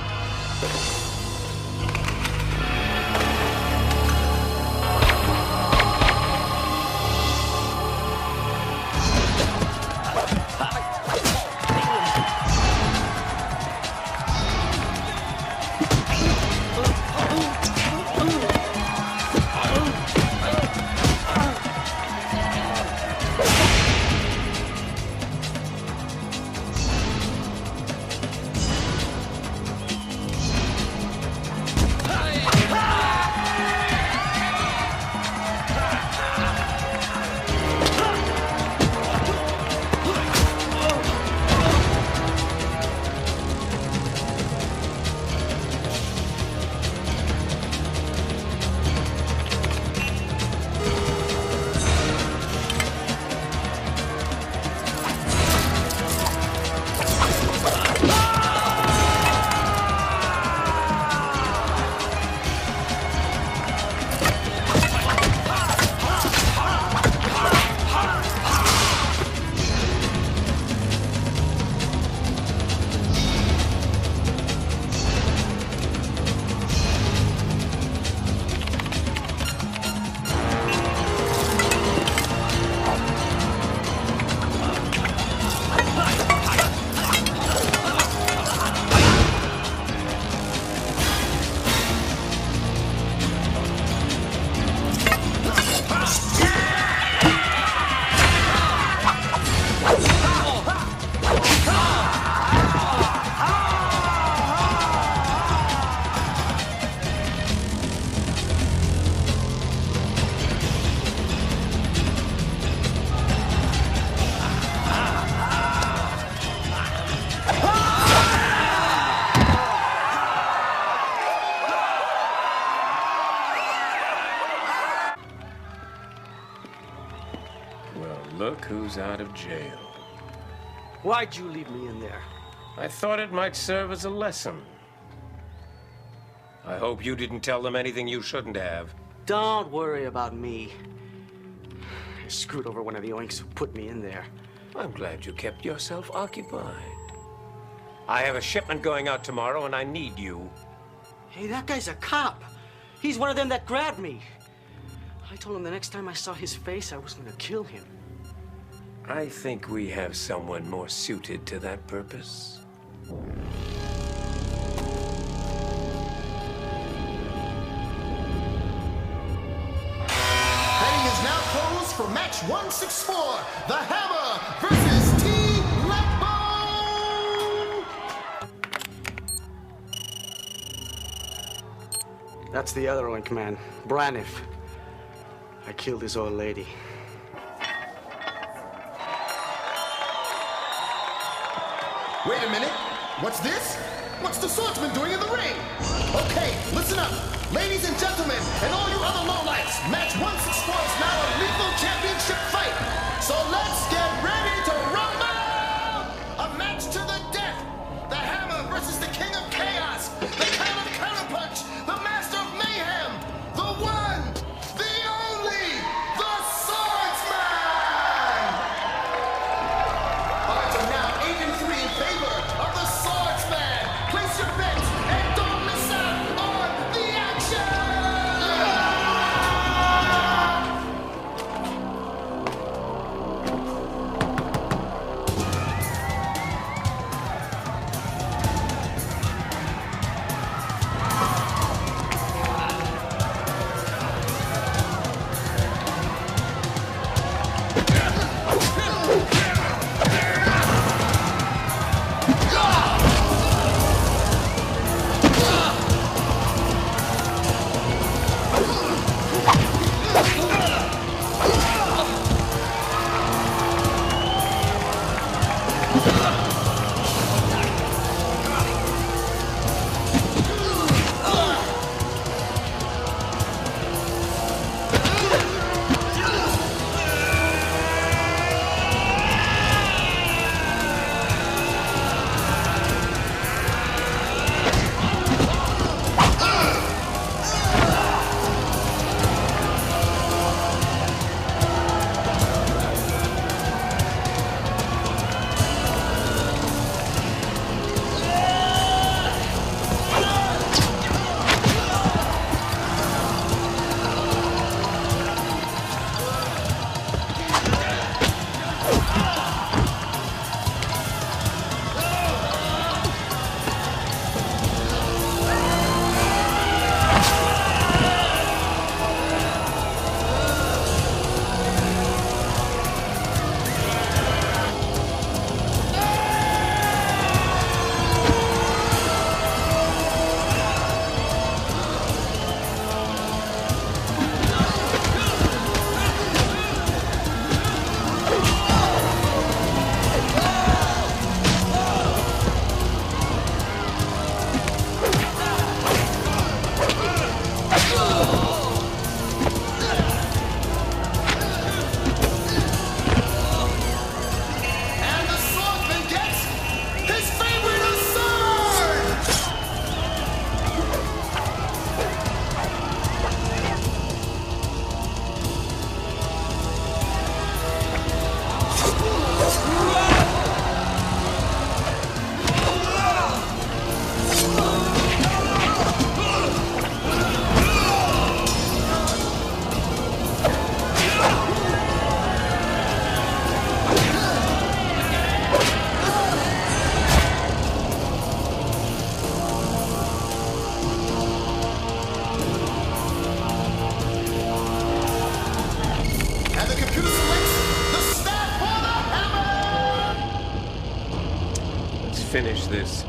S16: Look who's out of jail.
S6: Why'd you leave me in there?
S16: I thought it might serve as a lesson. I hope you didn't tell them anything you shouldn't have.
S6: Don't worry about me. I screwed over one of the oinks who put me in there.
S16: I'm glad you kept yourself occupied. I have a shipment going out tomorrow, and I need you.
S6: Hey, that guy's a cop. He's one of them that grabbed me. I told him the next time I saw his face, I was gonna kill him.
S16: I think we have someone more suited to that purpose.
S14: Betting is now closed for match 164. The Hammer versus Team Blackbone.
S6: That's the other oink, man. Braniff. I killed his old lady.
S14: Wait a minute. What's this? What's the swordsman doing in the ring? Okay, listen up. Ladies and gentlemen, and all you other lowlights, match 164 is now a lethal championship fight. So let's get ready to rumble! A match to the death. The Hammer versus the King of Chaos. The Count of Counterpunch.
S16: Watch this.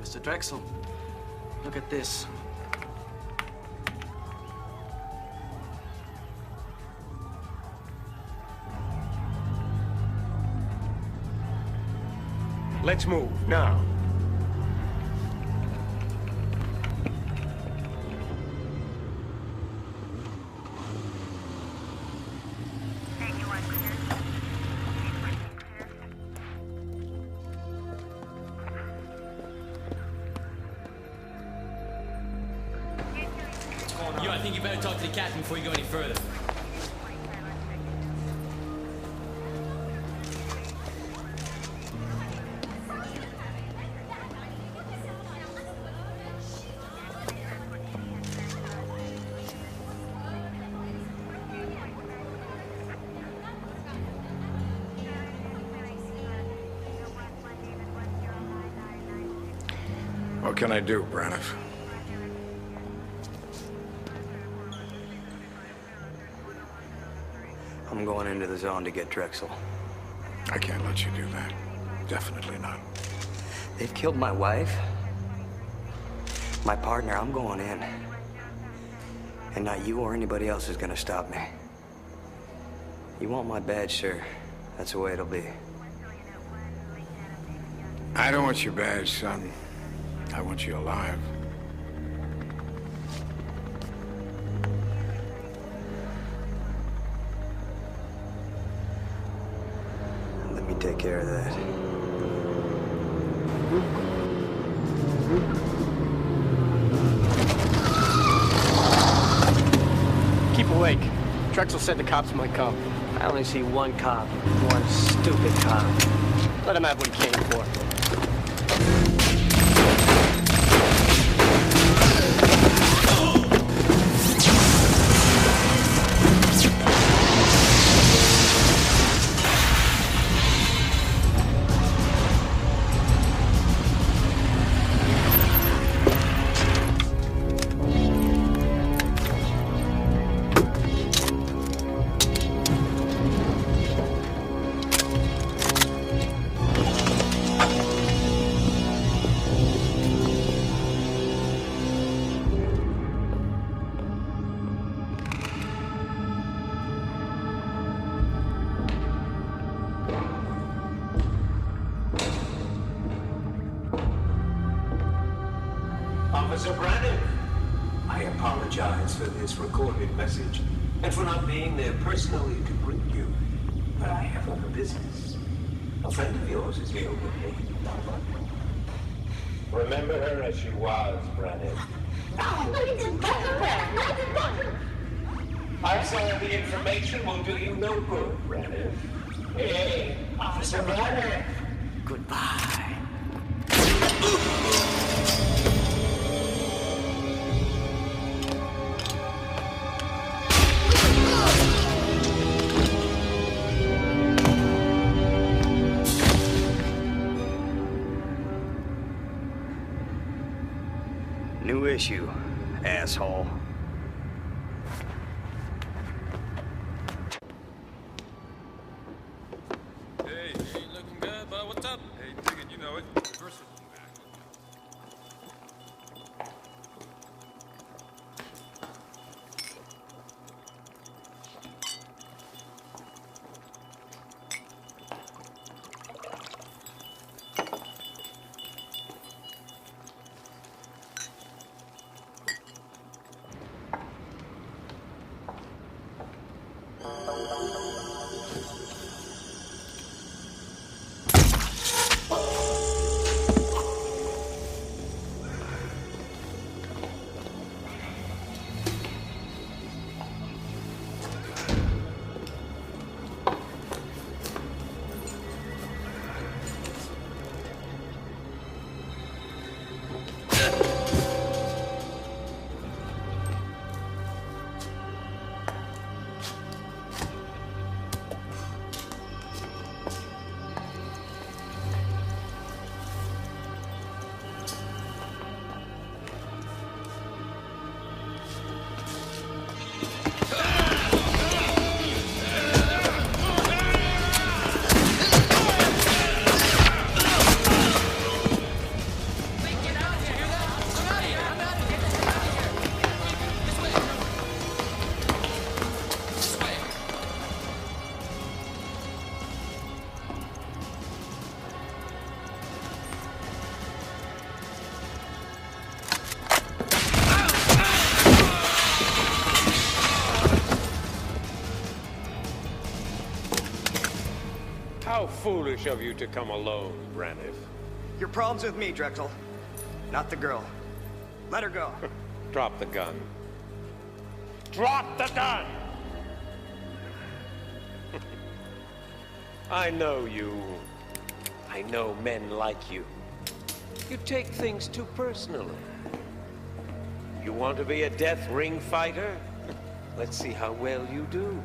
S6: Mr. Drexel, look at this.
S16: Let's move, now.
S7: Yo, I think you better talk to the captain before you go any further.
S5: What can I do, Braniff?
S21: I'm going into the zone to get Drexel.
S5: I can't let you do that. Definitely not.
S21: They've killed my wife. My partner, I'm going in. And not you or anybody else is gonna stop me. You want my badge, sir. That's the way it'll be.
S5: I don't want your badge, son. I want you alive.
S21: Let me take care of that.
S6: Keep awake. Drexel said the cops might come. I only see one cop. One stupid cop. Let him have what he came for.
S16: Officer Brandon, I apologize for this recorded message and for not being there personally to greet you. But I have other business. A friend of yours is here with me. Remember her as she was, Brandon. I'm sorry the information will do you no good, Brennan. Hey, Officer Brennan.
S18: Goodbye.
S21: New issue, asshole.
S4: Hey, you ain't looking good, but what's up? Hey, dig it, you know it. Reverse it.
S16: How foolish of you to come alone, Brennan.
S21: Your problem's with me, Drexel. Not the girl. Let her go.
S16: Drop the gun. Drop the gun! I know you. I know men like you. You take things too personally. You want to be a death ring fighter? Let's see how well you do.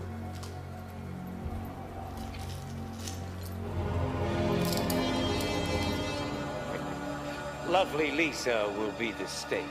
S16: Lovely Lisa will be the stakes.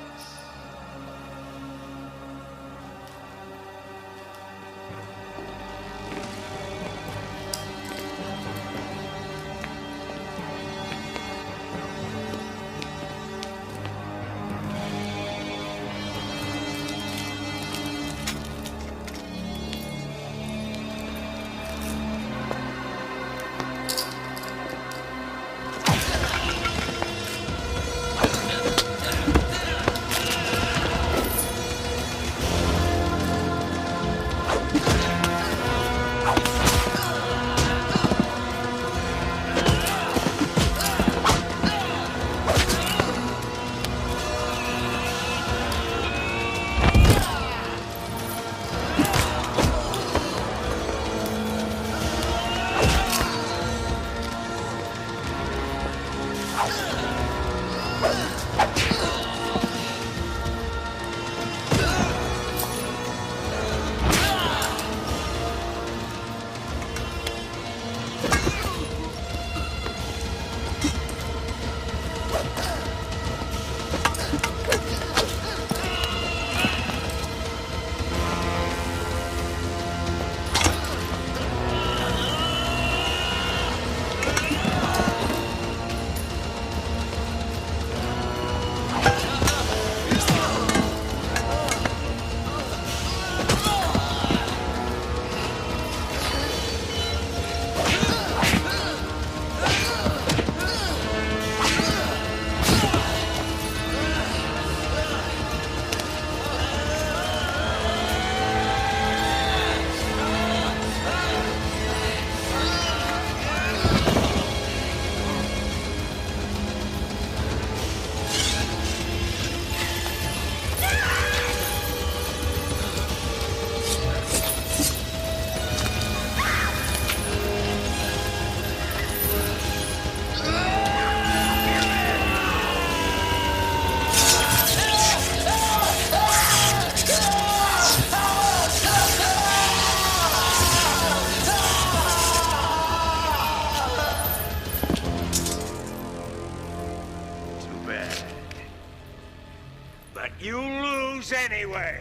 S10: lose anyway.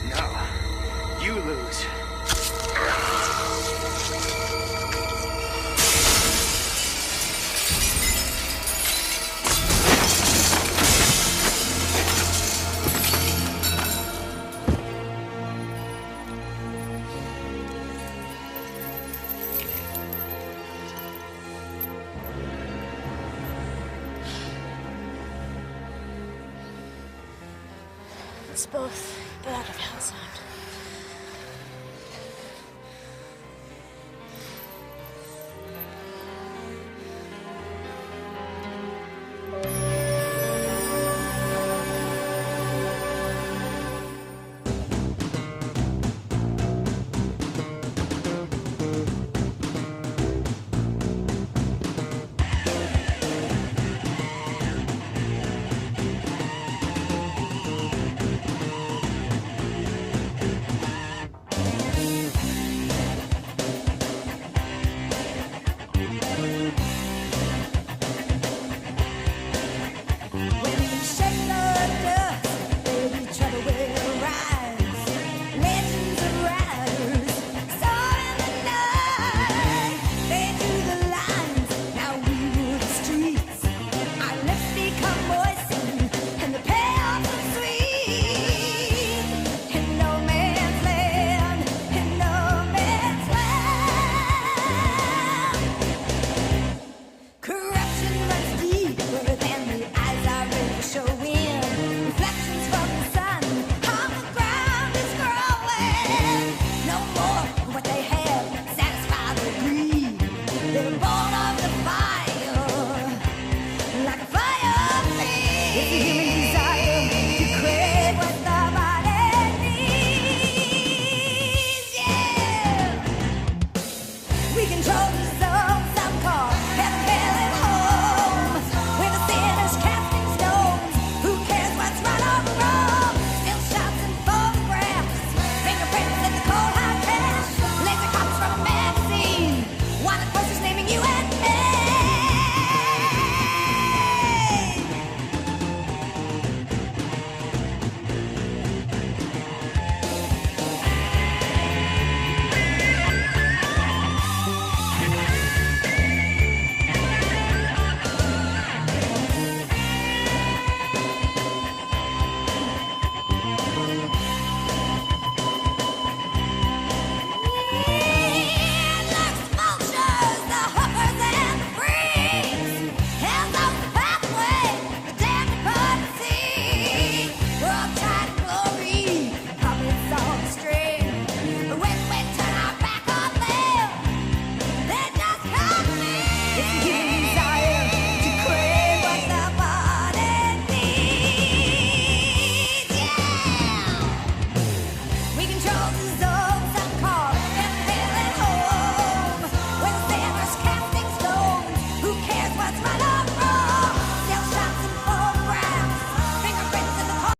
S9: No, you lose.
S17: Let's both get out of Hell's Sound.